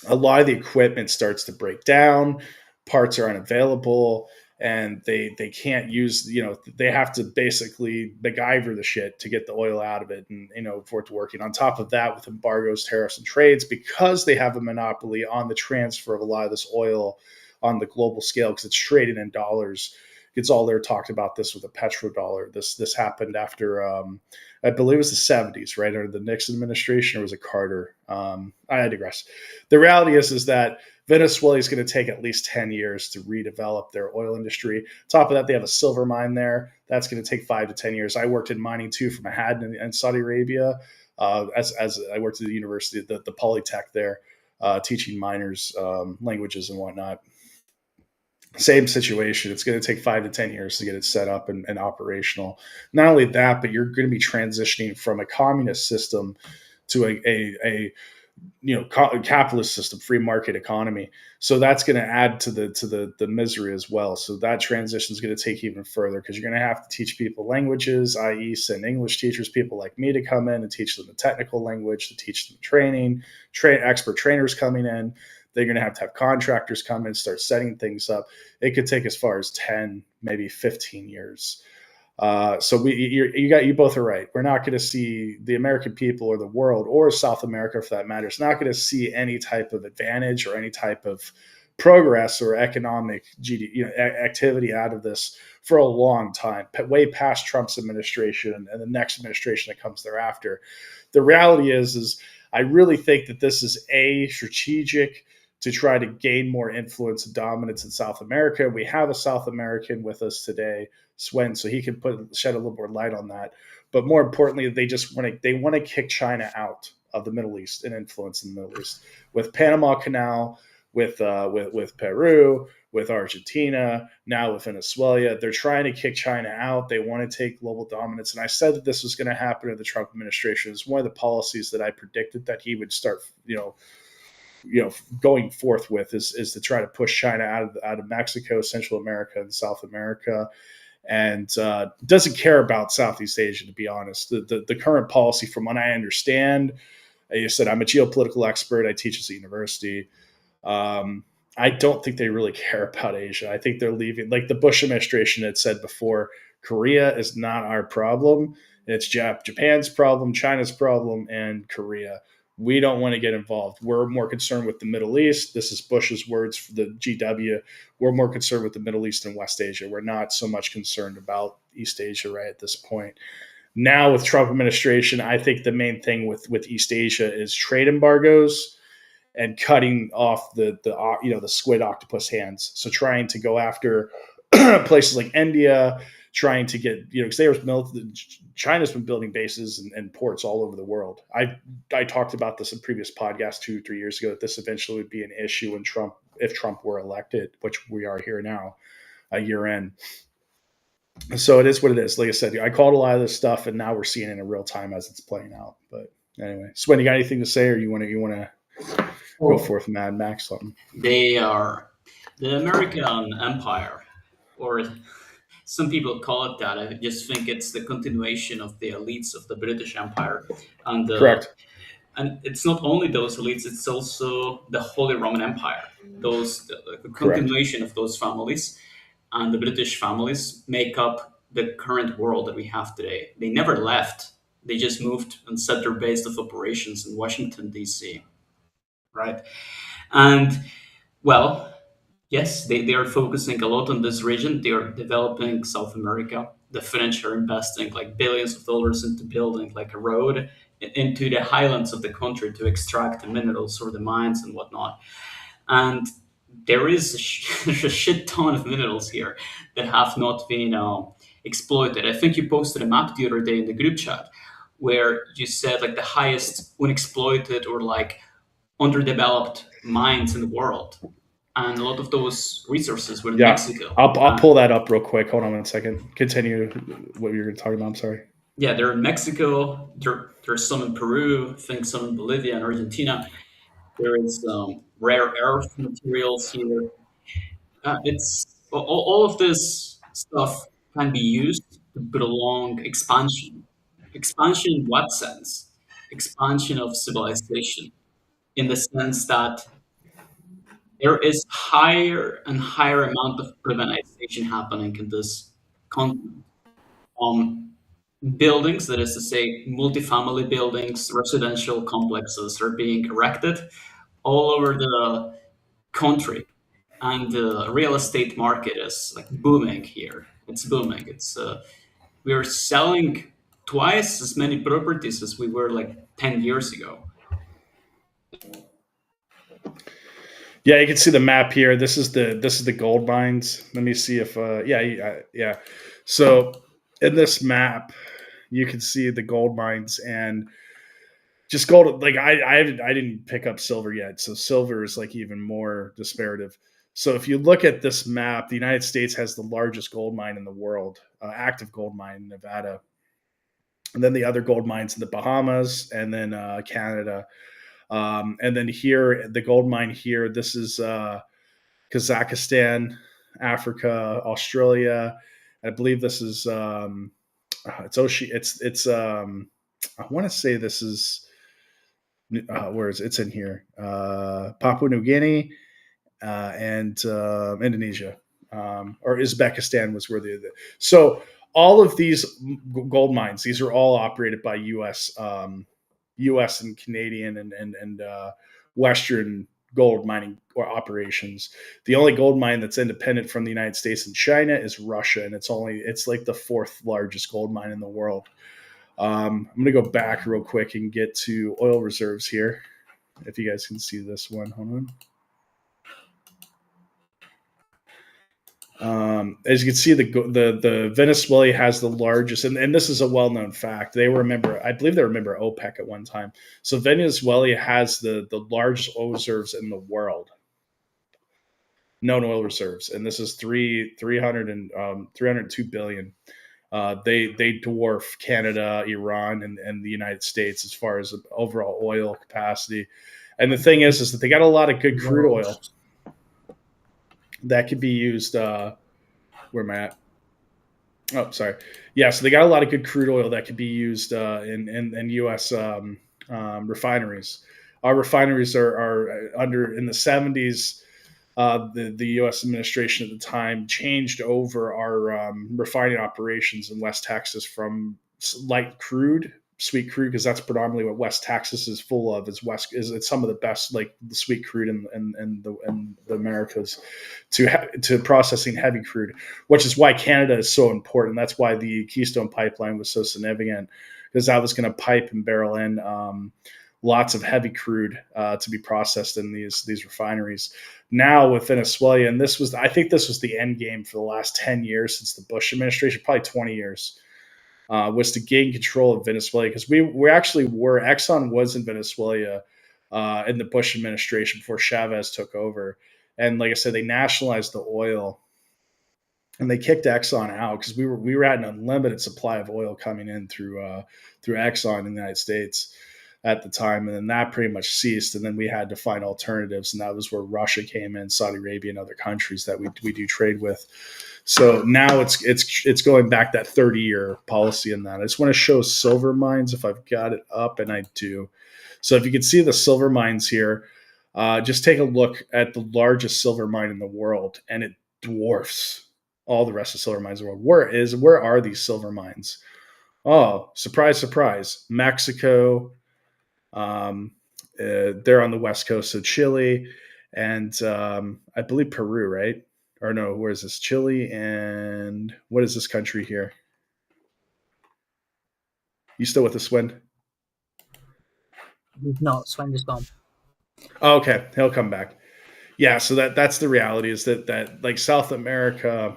lot of the equipment starts to break down, parts are unavailable, and they can't use, they have to basically MacGyver the shit to get the oil out of it and, for it to work. And on top of that, with embargoes, tariffs, and trades, because they have a monopoly on the transfer of a lot of this oil on the global scale, because it's traded in dollars. It's all there. Talked about this with the petrodollar. This happened after, I believe it was the 70s, right? Under the Nixon administration, or was it Carter? I digress. The reality is that Venezuela is going to take at least 10 years to redevelop their oil industry. On top of that, they have a silver mine there. That's going to take 5 to 10 years. I worked in mining too for Manhattan in Saudi Arabia. As I worked at the university, the Polytech there, teaching miners languages and whatnot. Same situation. It's going to take 5 to 10 years to get it set up and operational. Not only that, but you're going to be transitioning from a communist system to a capitalist system, free market economy. So that's going to add to the misery as well. So that transition is going to take even further, because you're going to have to teach people languages, i.e. send English teachers, people like me, to come in and teach them the technical language, to teach them training, expert trainers coming in. They're going to have contractors come in, start setting things up. It could take as far as 10, maybe 15 years. So you both are right. We're not going to see the American people or the world, or South America for that matter, it's not going to see any type of advantage or any type of progress or economic activity out of this for a long time, way past Trump's administration and the next administration that comes thereafter. The reality is I really think that this is strategic to try to gain more influence and dominance in South America. We have a South American with us today, Swen, so he can shed a little more light on that. But more importantly, they want to kick China out of the Middle East and influence in the Middle East with Panama Canal, with Peru, with Argentina, now with Venezuela. They're trying to kick China out. They want to take global dominance. And I said that this was going to happen in the Trump administration. It's one of the policies that I predicted that he would start, going forth with is to try to push China out of Mexico, Central America, and South America, and doesn't care about Southeast Asia, to be honest. The current policy, from what I understand, you said I'm a geopolitical expert. I teach at the university. I don't think they really care about Asia. I think they're leaving, like the Bush administration had said before, Korea is not our problem. It's Japan's problem, China's problem, and Korea. We don't want to get involved. We're more concerned with the Middle East. This is Bush's words for the GW. We're more concerned with the Middle East and West Asia. We're not so much concerned about East Asia right at this point. Now with Trump administration, I think the main thing with East Asia is trade embargoes and cutting off the squid octopus hands. So trying to go after places like India, trying to get, because China's been building bases and ports all over the world. I talked about this in previous podcasts 2-3 years ago, that this eventually would be an issue if Trump were elected, which we are here now, a year in. So it is what it is. Like I said, I called a lot of this stuff, and now we're seeing it in real time as it's playing out. But anyway, Swen, you got anything to say, or you want to go forth, Mad Max something? They are the American Empire, or some people call it that. I just think it's the continuation of the elites of the British Empire. And correct. And it's not only those elites; it's also the Holy Roman Empire. The continuation of those families and the British families make up the current world that we have today. They never left. They just moved and set their base of operations in Washington, D.C. Right? And, well, yes, they are focusing a lot on this region. They are developing South America. The French are investing like billions of dollars into building like a road into the highlands of the country to extract the minerals or the mines and whatnot. And there is a shit ton of minerals here that have not been exploited. I think you posted a map the other day in the group chat where you said like the highest unexploited or like underdeveloped mines in the world. And a lot of those resources were in Mexico. I'll pull that up real quick. Hold on 1 second. Continue what you were talking about. I'm sorry. Yeah, they're in Mexico. There's some in Peru. I think some in Bolivia and Argentina. There is rare earth materials here. It's all of this stuff can be used to prolong expansion. Expansion in what sense? Expansion of civilization, in the sense that there is higher and higher amount of urbanization happening in this continent. Buildings, that is to say, multifamily buildings, residential complexes are being erected all over the country, and the real estate market is like booming here. It's booming. We are selling twice as many properties as we were like 10 years ago. Yeah, you can see the map here. This is the gold mines. Let me see if yeah. So in this map, you can see the gold mines and just gold. Like I didn't pick up silver yet, so silver is like even more disparative. So if you look at this map, the United States has the largest gold mine in the world, active gold mine in Nevada, and then the other gold mines in the Bahamas, and then Canada. And then here, the gold mine here, this is Kazakhstan, Africa, Australia. I believe this is I want to say this is where is it? It's in here, Papua New Guinea and Indonesia, or Uzbekistan was where the so all of these gold mines, these are all operated by U.S. and Canadian and Western gold mining or operations. The only gold mine that's independent from the United States and China is Russia, and it's like the fourth largest gold mine in the world. I'm going to go back real quick and get to oil reserves here. If you guys can see this one, hold on. As you can see, the Venezuela has the largest, and this is a well-known fact. I believe they were a member of OPEC at one time. So Venezuela has the largest oil reserves in the world, known oil reserves, and this is 302 billion. They dwarf Canada, Iran, and the United States as far as overall oil capacity. And the thing is that they got a lot of good crude oil that could be used. Where am I at? Oh, sorry. Yeah, so they got a lot of good crude oil that could be used in U.S. Refineries. Our refineries are in the 70s. The U.S. administration at the time changed over our refining operations in West Texas from light crude, sweet crude, because that's predominantly what West Texas is full of. It's some of the best, like the sweet crude in the Americas, to processing heavy crude, which is why Canada is so important. That's why the Keystone Pipeline was so significant, because that was going to pipe and barrel in lots of heavy crude to be processed in these refineries. Now with Venezuela, and I think this was the end game for the last 10 years since the Bush administration, probably 20 years, was to gain control of Venezuela, because Exxon was in Venezuela in the Bush administration before Chavez took over. And like I said, they nationalized the oil, and they kicked Exxon out because we were at an unlimited supply of oil coming in through Exxon in the United States at the time, and then that pretty much ceased, and then we had to find alternatives, and that was where Russia came in, Saudi Arabia, and other countries that we do trade with. So now it's going back that 30-year policy in that. I just want to show silver mines if I've got it up, and I do. So if you can see the silver mines here, just take a look at the largest silver mine in the world, and it dwarfs all the rest of the silver mines in the world. Where are these silver mines? Oh, surprise, surprise. Mexico. They're on the west coast of Chile, and I believe Peru, right? Or no, where is this? Chile, and what is this country here? You still with us, Swen? No, Swen is gone. Oh, okay, he'll come back. Yeah, so that's the reality, is that like South America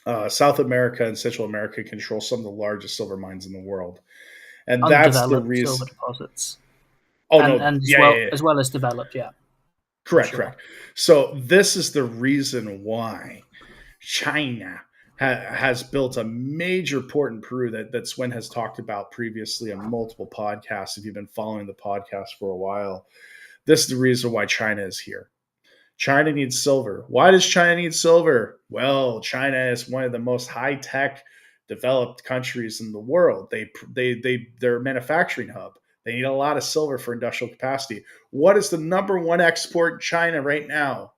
and Central America control some of the largest silver mines in the world. And that's the reason. Silver deposits. Oh, as well as developed, yeah. Correct. So this is the reason why China has built a major port in Peru that Swen has talked about previously on multiple podcasts. If you've been following the podcast for a while, this is the reason why China is here. China needs silver. Why does China need silver? Well, China is one of the most high-tech developed countries in the world. They're a manufacturing hub. They need a lot of silver for industrial capacity. What is the number one export in China right now?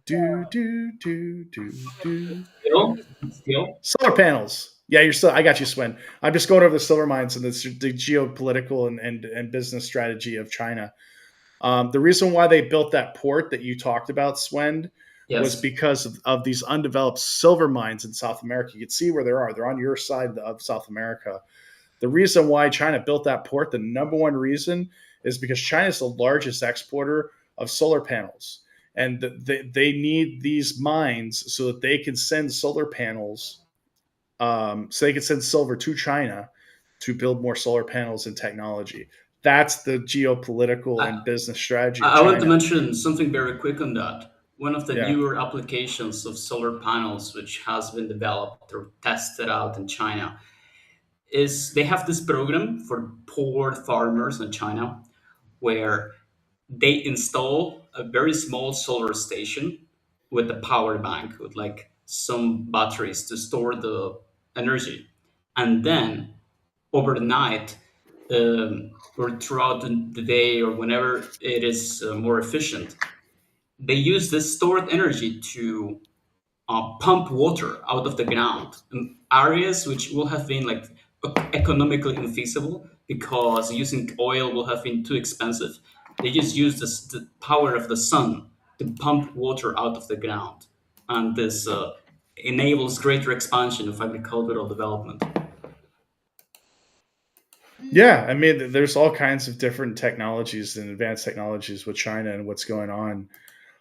Steel? Solar panels. Yeah, I got you, Swen. I'm just going over the silver mines and the geopolitical and business strategy of China. The reason why they built that port that you talked about, Swen, was because of these undeveloped silver mines in South America. You can see where they are. They're on your side of South America. The reason why China built that port, the number one reason, is because China is the largest exporter of solar panels. And they need these mines so that they can send solar panels, so they can send silver to China to build more solar panels and technology. That's the geopolitical and business strategy of I China. want to mention something very quick on that. One of the newer applications of solar panels, which has been developed or tested out in China, is they have this program for poor farmers in China where they install a very small solar station with a power bank with like some batteries to store the energy. And then overnight, or throughout the day or whenever it is more efficient, they use this stored energy to pump water out of the ground in areas which will have been like economically infeasible because using oil will have been too expensive. They just use the power of the sun to pump water out of the ground, and this enables greater expansion of agricultural development. Yeah, I mean, there's all kinds of different technologies and advanced technologies with China and what's going on.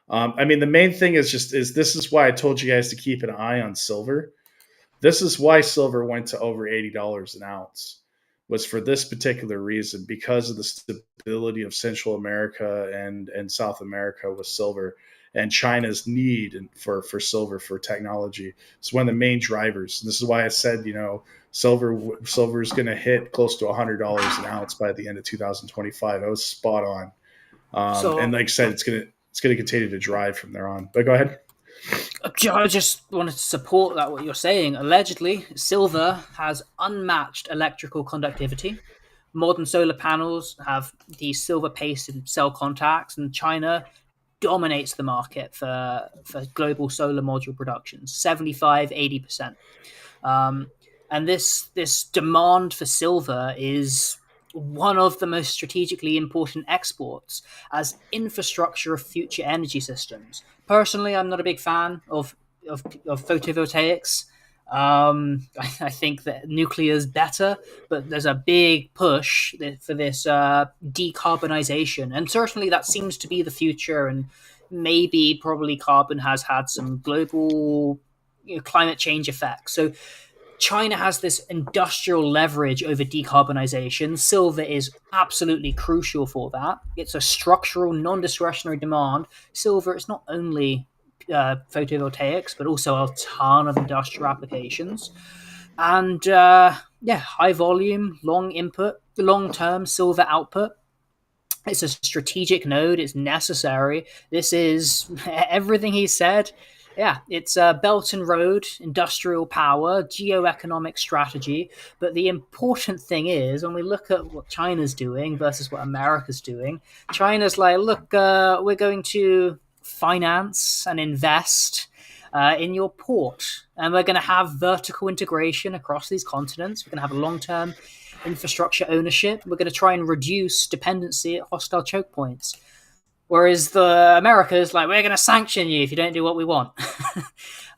I mean, the main thing is this is why I told you guys to keep an eye on silver. This is why silver went to over $80 an ounce, was for this particular reason, because of the stability of Central America and South America with silver, and China's need for silver for technology. It's one of the main drivers. And this is why I said, silver is going to hit close to $100 an ounce by the end of 2025. I was spot on. And like I said, it's going to continue to drive from there on. But go ahead. I just wanted to support that, what you're saying. Allegedly, silver has unmatched electrical conductivity. Modern solar panels have these silver pasted cell contacts, and China dominates the market for global solar module production, 75, 80%. And this demand for silver is one of the most strategically important exports as infrastructure of future energy systems. Personally, I'm not a big fan of photovoltaics. I think that nuclear is better, but there's a big push for this decarbonization, and certainly that seems to be the future. And probably carbon has had some global climate change effects. So China has this industrial leverage over decarbonization. Silver is absolutely crucial for that. It's a structural, non-discretionary demand. Silver is not only photovoltaics, but also a ton of industrial applications. And high volume, long-term silver output. It's a strategic node. It's necessary. This is everything he said. Yeah, it's a Belt and Road, industrial power, geoeconomic strategy. But the important thing is, when we look at what China's doing versus what America's doing, China's like, look, we're going to finance and invest in your port. And we're going to have vertical integration across these continents. We're going to have a long-term infrastructure ownership. We're going to try and reduce dependency at hostile choke points. Whereas the America's like, we're going to sanction you if you don't do what we want.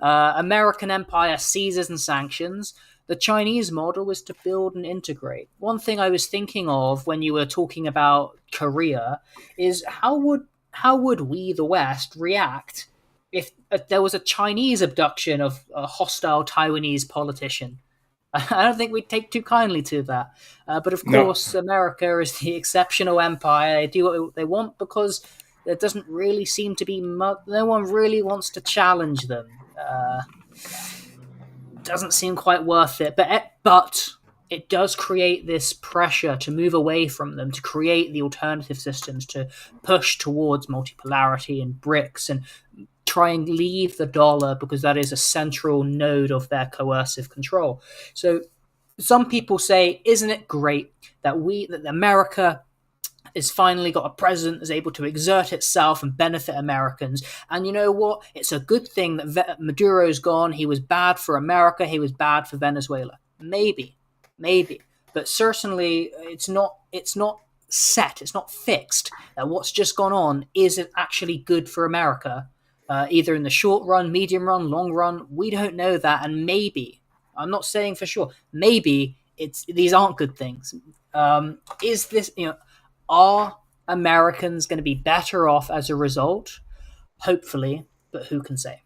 American empire seizes and sanctions. The Chinese model is to build and integrate. One thing I was thinking of when you were talking about Korea is how would we, the West, react if there was a Chinese abduction of a hostile Taiwanese politician? I don't think we'd take too kindly to that. But of course, America is the exceptional empire. They do what they want because there doesn't really seem to be no one really wants to challenge them. Doesn't seem quite worth it. But it does create this pressure to move away from them, to create the alternative systems, to push towards multipolarity and BRICS and try and leave the dollar because that is a central node of their coercive control. So some people say, isn't it great that America has finally got a president that's able to exert itself and benefit Americans? And you know what? It's a good thing that Maduro's gone. He was bad for America. He was bad for Venezuela. Maybe. But certainly it's not set. It's not fixed that what's just gone on isn't actually good for America. Either in the short run, medium run, long run, we don't know that. And maybe, I'm not saying for sure, maybe these aren't good things. Is this, are Americans going to be better off as a result? Hopefully, but who can say?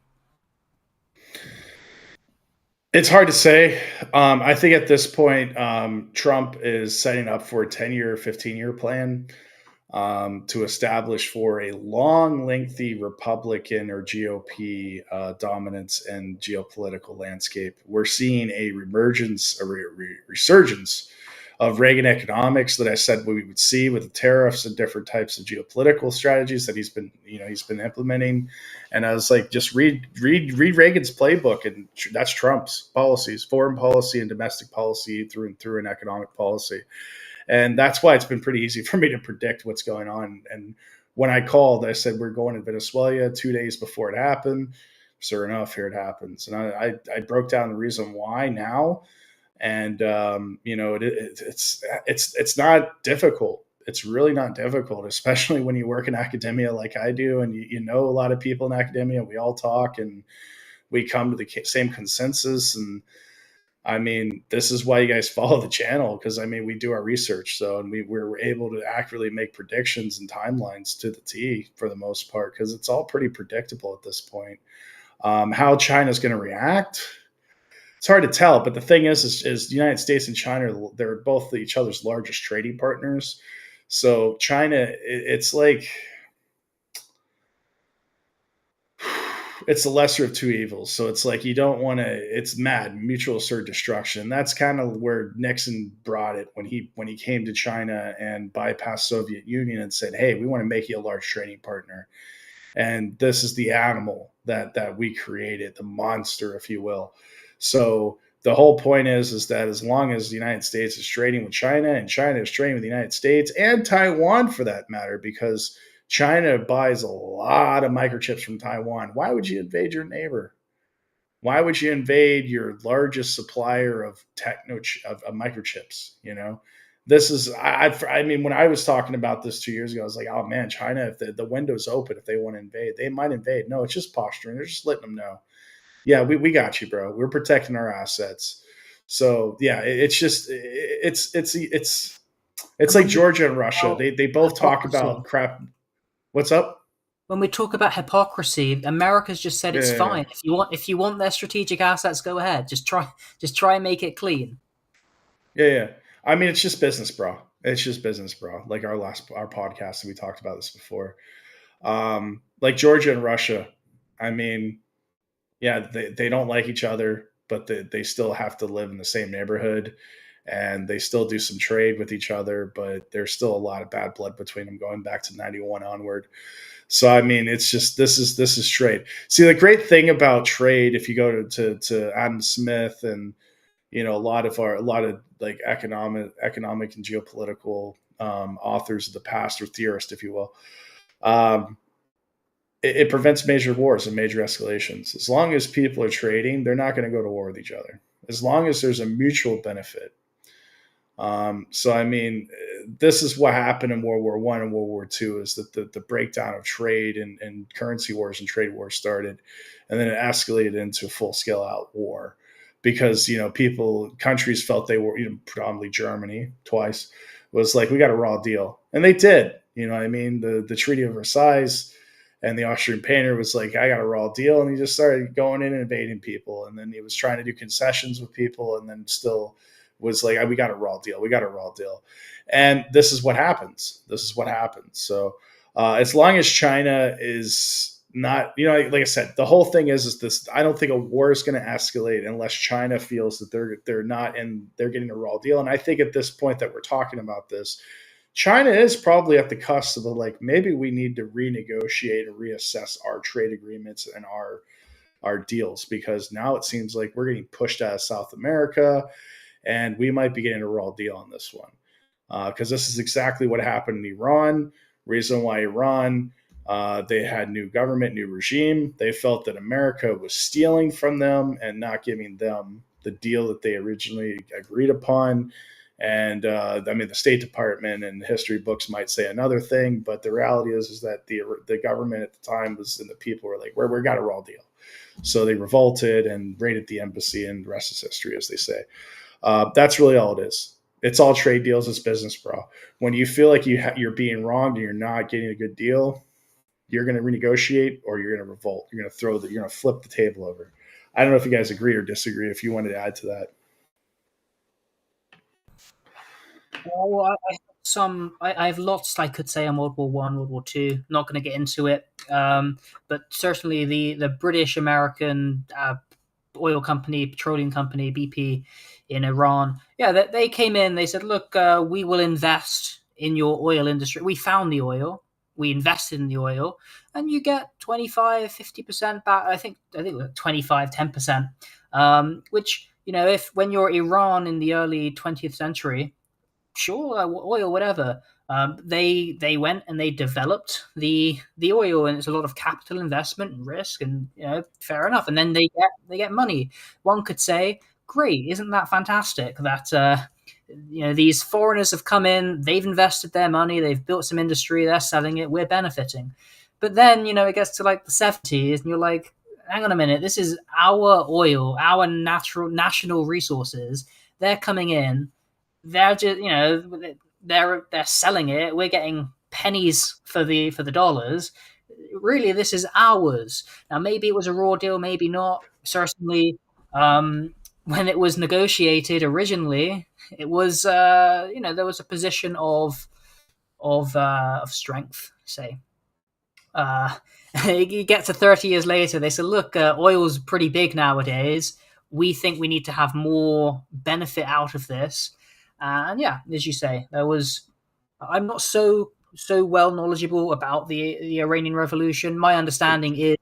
It's hard to say. I think at this point, Trump is setting up for a 10-year, 15-year plan to establish for a long, lengthy Republican or GOP dominance in geopolitical landscape. We're seeing a resurgence of Reagan economics that I said we would see with the tariffs and different types of geopolitical strategies that he's been implementing. And I was like, just read Reagan's playbook, and that's Trump's policies, foreign policy and domestic policy through an economic policy. And that's why it's been pretty easy for me to predict what's going on. And when I called, I said, we're going to Venezuela 2 days before it happened. Sure enough, here it happens. And I broke down the reason why now. And, it's not difficult. it's really not difficult, especially when you work in academia like I do, and you know a lot of people in academia. We all talk and we come to the same consensus. And I mean, this is why you guys follow the channel, because I mean, we do our research. So, and we're able to accurately make predictions and timelines to the T for the most part, because it's all pretty predictable at this point. How China's going to react, it's hard to tell. But the thing is the United States and China, they're both each other's largest trading partners. So China, it's like, it's the lesser of two evils. So it's like, you don't want to, it's mad, mutual assured destruction. That's kind of where Nixon brought it when he came to China and bypassed Soviet Union and said, hey, we want to make you a large trading partner. And this is the animal that we created, the monster, if you will. So the whole point is that as long as the United States is trading with China, and China is trading with the United States and Taiwan for that matter, because China buys a lot of microchips from Taiwan. Why would you invade your neighbor? Why would you invade your largest supplier of microchips? You know, this is, I mean, when I was talking about this 2 years ago, I was like, oh man, China, if the window's open, if they want to invade, they might invade. No, it's just posturing. They're just letting them know. Yeah, we got you, bro. We're protecting our assets. So yeah, it's like Georgia and Russia. They both talk about crap. What's up? When we talk about hypocrisy, America's just said it's fine. If you want their strategic assets, go ahead. Just try and make it clean. Yeah. I mean, it's just business, bro. It's just business, bro. Like our podcast, we talked about this before. Like Georgia and Russia. I mean, yeah, they don't like each other, but they still have to live in the same neighborhood, and they still do some trade with each other, but there's still a lot of bad blood between them going back to 91 onward. So, I mean, it's just, this is trade. See, the great thing about trade, if you go to Adam Smith and, you know, a lot of like economic and geopolitical authors of the past, or theorists, if you will, it prevents major wars and major escalations. As long as people are trading, they're not going to go to war with each other. As long as there's a mutual benefit. So, I mean, this is what happened in World War I and World War II, is that the breakdown of trade and currency wars and trade wars started, and then it escalated into a full-scale out war because, you know, countries felt they were, you know, predominantly Germany twice, was like, we got a raw deal. And they did, you know what I mean? The Treaty of Versailles, and the Austrian painter was like, I got a raw deal. And he just started going in and invading people. And then he was trying to do concessions with people, and then still was like, we got a raw deal. We got a raw deal. And this is what happens. So as long as China is not, you know, like I said, the whole thing is this, I don't think a war is going to escalate unless China feels that they're not, and they're getting a raw deal. And I think at this point that we're talking about this, China is probably at the cusp of like, maybe we need to renegotiate and reassess our trade agreements and our deals, because now it seems like we're getting pushed out of South America, and we might be getting a raw deal on this one. Because this is exactly what happened in Iran. Reason why Iran, they had new government, new regime. They felt that America was stealing from them and not giving them the deal that they originally agreed upon. And I mean, the State Department and history books might say another thing, but the reality is that the government at the time was, and the people were like, we got a raw deal. So they revolted and raided the embassy, and the rest is history, as they say. That's really all it is. It's all trade deals. It's business, bro. When you feel like you're being wronged and you're not getting a good deal, you're going to renegotiate, or you're going to revolt. You're going to flip the table over. I don't know if you guys agree or disagree. If you wanted to add to that. Well, I have lots I could say on World War One, World War Two. Not going to get into it, but certainly the British American oil company, petroleum company, BP in Iran. Yeah, they came in. They said, "Look, we will invest in your oil industry. We found the oil. We invested in the oil, and you get 25, 50% back. I think 25, 10%. Which, you know, when you're Iran in the early 20th century." Sure, oil, whatever. They went and they developed the oil, and it's a lot of capital investment and risk, and you know, fair enough. And then they get money. One could say, great, isn't that fantastic? That these foreigners have come in, they've invested their money, they've built some industry, they're selling it, we're benefiting. But then, it gets to like the 70s and you're like, hang on a minute, this is our oil, our national resources. They're coming in, they're just, they're selling it, we're getting pennies for the dollars. Really, this is ours. Now, maybe it was a raw deal, maybe not. Certainly, when it was negotiated originally, it was there was a position of strength. Say, you get to 30 years later, they said, "Look, oil's pretty big nowadays. We think we need to have more benefit out of this." And yeah, as you say, there was. I'm not so well knowledgeable about the Iranian Revolution. My understanding is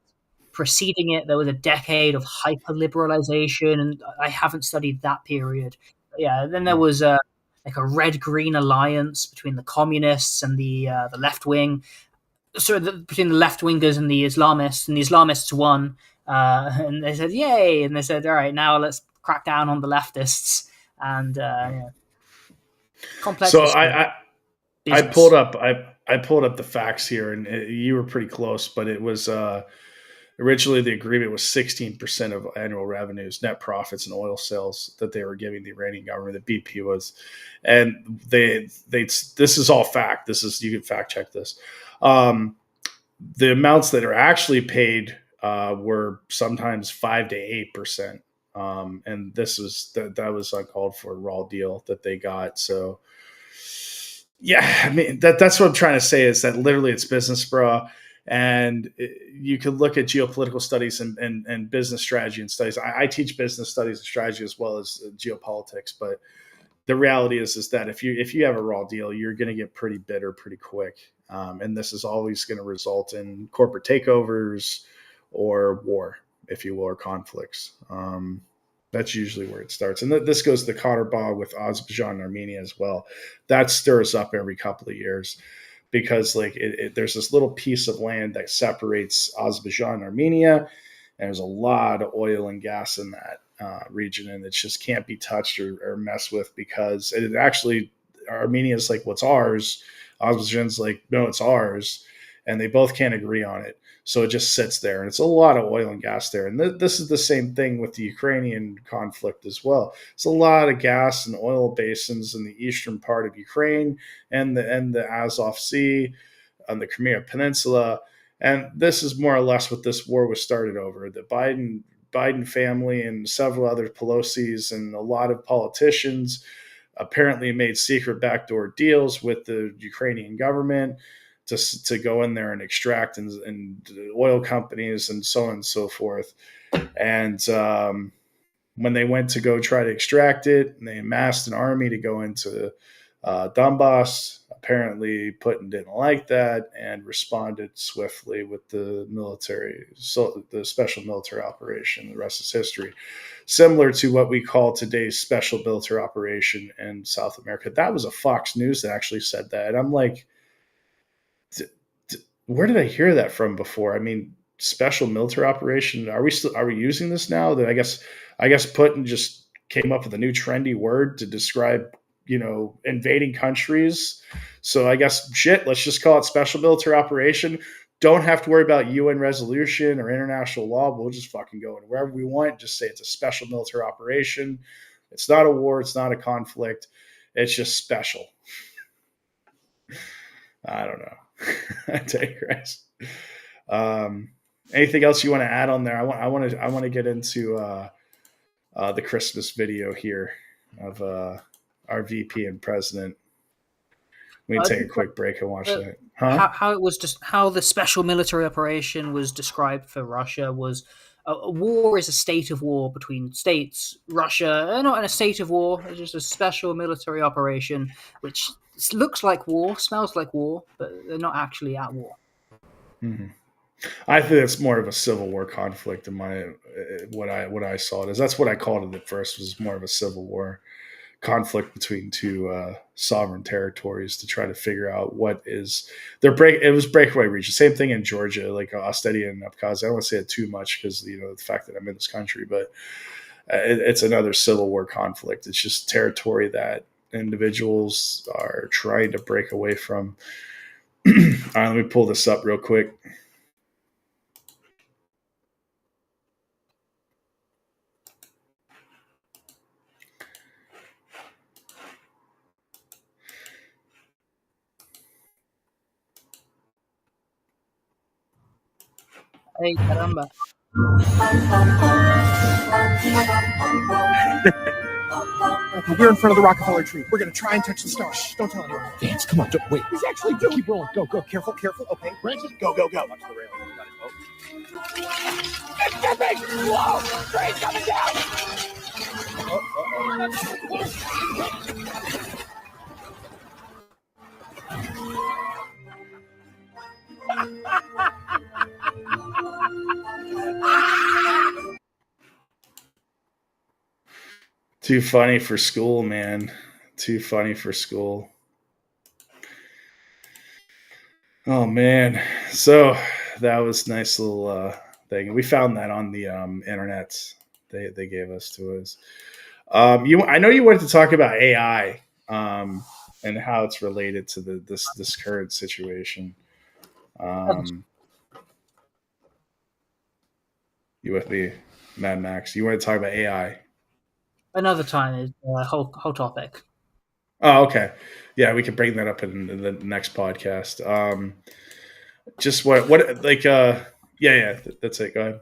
preceding it, there was a decade of hyper liberalization, and I haven't studied that period. But yeah, then there was like a red-green alliance between the communists and the left wing. Between the left wingers and the Islamists won, and they said, "Yay!" And they said, "All right, now let's crack down on the leftists." And complex. So I pulled up the facts here, and you were pretty close, but it was originally the agreement was 16% of annual revenues, net profits, and oil sales that they were giving the Iranian government. The BP was, and they this is all fact. You can fact check this. The amounts that are actually paid were sometimes 5 to 8%, and that was uncalled for raw deal that they got. So. Yeah, I mean, that's what I'm trying to say is that literally it's business, bro. And you can look at geopolitical studies and business strategy and studies. I teach business studies and strategy as well as geopolitics. But the reality is that if you have a raw deal, you're going to get pretty bitter pretty quick. And this is always going to result in corporate takeovers or war, if you will, or conflicts. That's usually where it starts. And this goes to the Karabakh with Azerbaijan and Armenia as well. That stirs up every couple of years because there's this little piece of land that separates Azerbaijan and Armenia. And there's a lot of oil and gas in that region, and it just can't be touched or messed with because it actually, Armenia is like, what's ours? Azerbaijan's like, no, it's ours. And they both can't agree on it. So it just sits there, and it's a lot of oil and gas there. And this is the same thing with the Ukrainian conflict as well. It's a lot of gas and oil basins in the eastern part of Ukraine and the Azov Sea on the Crimea Peninsula. And this is more or less what this war was started over. The Biden family and several other Pelosi's and a lot of politicians apparently made secret backdoor deals with the Ukrainian government to go in there and extract and oil companies and so on and so forth. And when they went to go try to extract it, and they amassed an army to go into Donbass, apparently Putin didn't like that and responded swiftly with the special military operation. The rest is history. Similar to what we call today's special military operation in South America. That was a Fox News that actually said that. And I'm like, where did I hear that from before? I mean, special military operation. Are we using this now? That I guess Putin just came up with a new trendy word to describe, invading countries. So I guess let's just call it special military operation. Don't have to worry about UN resolution or international law. We'll just fucking go in wherever we want. Just say it's a special military operation. It's not a war. It's not a conflict. It's just special. I don't know. I digress. Anything else you want to add on there? I want to get into the Christmas video here of our VP and president. We can take a quick break and watch that. Huh? How it was just how the special military operation was described for Russia was a war is a state of war between states. Russia are not in a state of war. It's just a special military operation, which looks like war, smells like war, but they're not actually at war. Mm-hmm. I think it's more of a civil war conflict in what I saw it as. That's what I called it at first, was more of a civil war conflict between two sovereign territories to try to figure out what is it was breakaway region. Same thing in Georgia, like Ossetia and Abkhazia. I don't want to say it too much because the fact that I'm in this country, but it's another civil war conflict. It's just territory that individuals are trying to break away from. All right, let me pull this up real quick. Hey, caramba. We're in front of the Rockefeller tree. We're going to try and touch the star. Shh, don't tell anyone. Vance, come on. Wait. He's actually doing it. Keep rolling. Go. Careful. Okay. Branches. Go. Watch the rail. It's tipping! Whoa! Train's coming down! Too funny for school, man. Too funny for school. Oh, man. So that was a nice little thing. We found that on the internet. They gave us to us. I know you wanted to talk about AI and how it's related to this current situation. You with me, Mad Max? You want to talk about AI? Another time is whole topic. Oh, okay. Yeah, we can bring that up in the next podcast. Just what like yeah, that's it. Go ahead.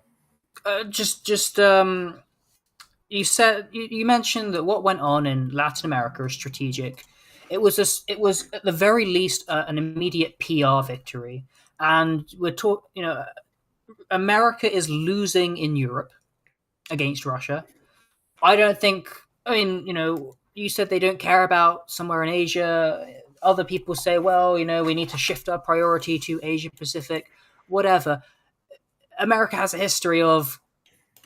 You said you mentioned that what went on in Latin America is strategic. It was at the very least an immediate PR victory, and America is losing in Europe against Russia. I don't think. I mean, you said they don't care about somewhere in Asia. Other people say, well, we need to shift our priority to Asia Pacific, whatever. America has a history of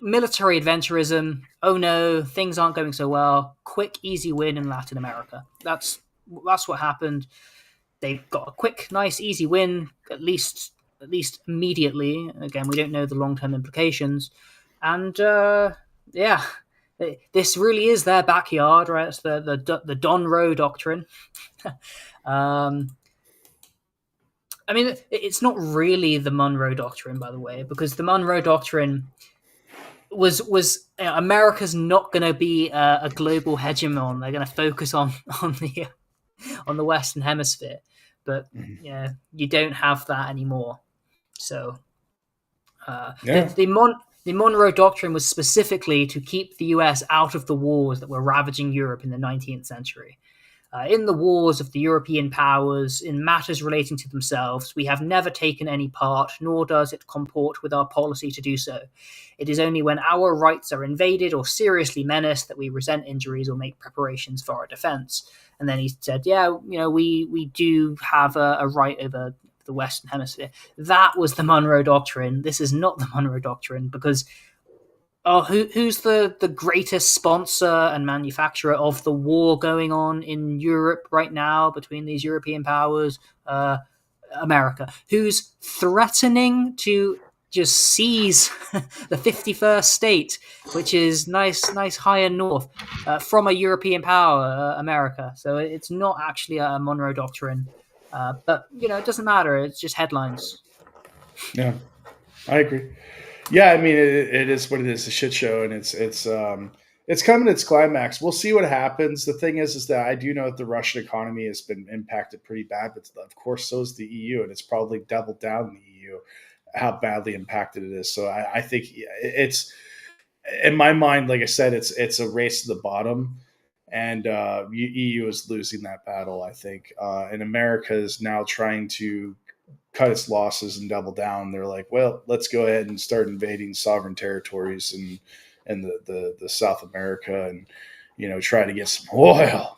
military adventurism. Oh no, things aren't going so well. Quick, easy win in Latin America. That's what happened. They got a quick, nice, easy win, at least immediately. Again, we don't know the long-term implications. And yeah, this really is their backyard, right? It's the Don Roe doctrine. I mean, it's not really the Monroe Doctrine, by the way, because the Monroe Doctrine was America's not going to be a global hegemon. They're going to focus on the Western Hemisphere, but you don't have that anymore. So the Monroe Doctrine was specifically to keep the US out of the wars that were ravaging Europe in the 19th century. In the wars of the European powers, in matters relating to themselves, we have never taken any part, nor does it comport with our policy to do so. It is only when our rights are invaded or seriously menaced that we resent injuries or make preparations for our defense. And then he said, we do have a right over the Western Hemisphere. That was the Monroe Doctrine. This is not the Monroe Doctrine, because who's the greatest sponsor and manufacturer of the war going on in Europe right now between these European powers? America. Who's threatening to just seize the 51st state, which is nice higher north, from a European power, America. So it's not actually a Monroe Doctrine. But, it doesn't matter. It's just headlines. Yeah, I agree. Yeah, I mean, it is what it is, a shit show, and it's coming to its climax. We'll see what happens. The thing is that I do know that the Russian economy has been impacted pretty bad, but of course, so is the EU, and it's probably doubled down in the EU how badly impacted it is. So I think it's, in my mind, like I said, it's a race to the bottom, and EU is losing that battle, I think, and America is now trying to cut its losses and double down. They're like, well, let's go ahead and start invading sovereign territories in the South America, and try to get some oil.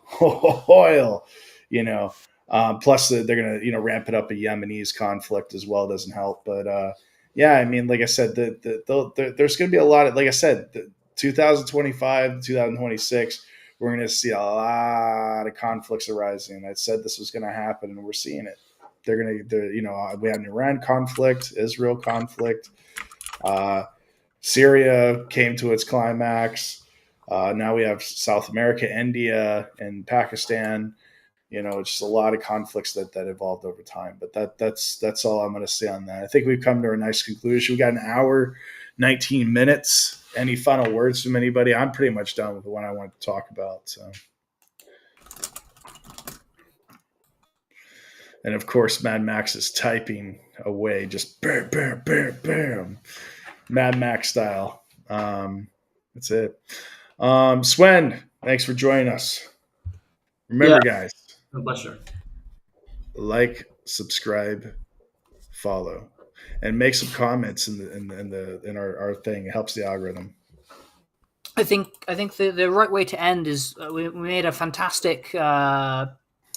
Plus they're gonna ramp it up a Yemenis conflict as well. Doesn't help, but I mean, like I said, there's gonna be a lot of, like I said, 2025, 2026. We're gonna see a lot of conflicts arising. I said this was gonna happen, and we're seeing it. We had an Iran conflict, Israel conflict, Syria came to its climax. Now we have South America, India, and Pakistan. Just a lot of conflicts that evolved over time. But that's all I'm going to say on that. I think we've come to a nice conclusion. We got an hour, 19 minutes. Any final words from anybody? I'm pretty much done with the one I wanted to talk about. So, and of course, Mad Max is typing away, just bam, bam, bam, bam, Mad Max style. That's it. Sven, thanks for joining us. Remember, guys. A pleasure. Like, subscribe, follow, and make some comments in our thing. It helps the algorithm. I think the right way to end is we made a fantastic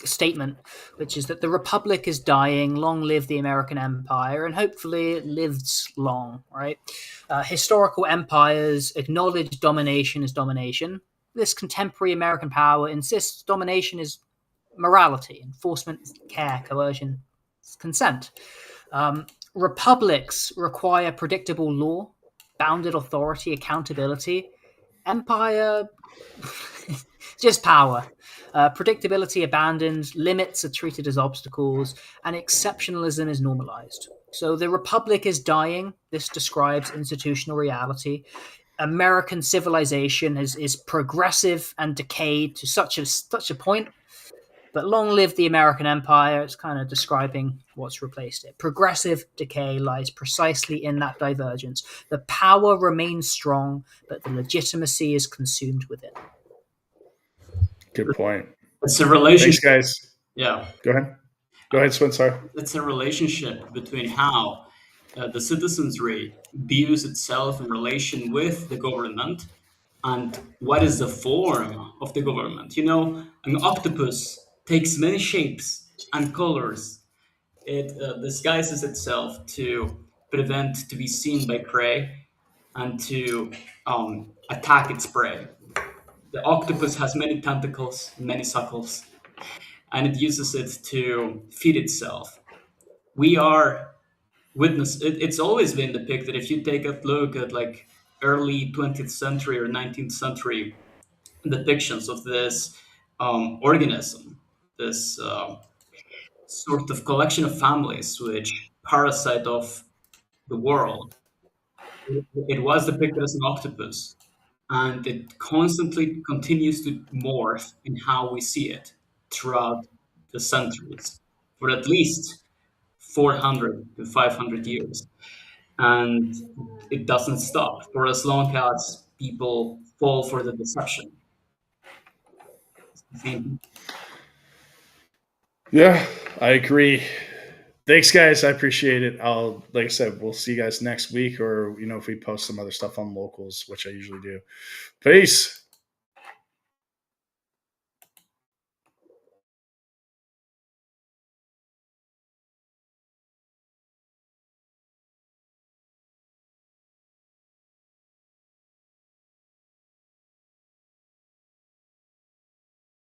statement, which is that the Republic is dying. Long live the American Empire, and hopefully it lives long. Right? Historical empires acknowledge domination as domination. This contemporary American power insists domination is morality, enforcement, care, coercion, consent. Republics require predictable law, bounded authority, accountability. Empire, just power. Predictability abandoned, limits are treated as obstacles, and exceptionalism is normalized. So the Republic is dying. This describes institutional reality. American civilization is progressive and decayed to such a point. But long live the American Empire. It's kind of describing what's replaced it. Progressive decay lies precisely in that divergence. The power remains strong, but the legitimacy is consumed within. Good point. It's a relationship. Thanks, guys. Yeah. Go ahead, Sven. Sorry. It's a relationship between how the citizenry views itself in relation with the government and what is the form of the government. An octopus takes many shapes and colors. It disguises itself to prevent to be seen by prey and to attack its prey. The octopus has many tentacles, many suckles, and it uses it to feed itself. We are it's always been depicted. If you take a look at like early 20th century or 19th century depictions of this organism, this sort of collection of families which parasite of the world. It was depicted as an octopus, and it constantly continues to morph in how we see it throughout the centuries for at least 400 to 500 years. And it doesn't stop for as long as people fall for the deception. Yeah, I agree. Thanks, guys. I appreciate it. Like I said, we'll see you guys next week, or if we post some other stuff on locals, which I usually do. Peace.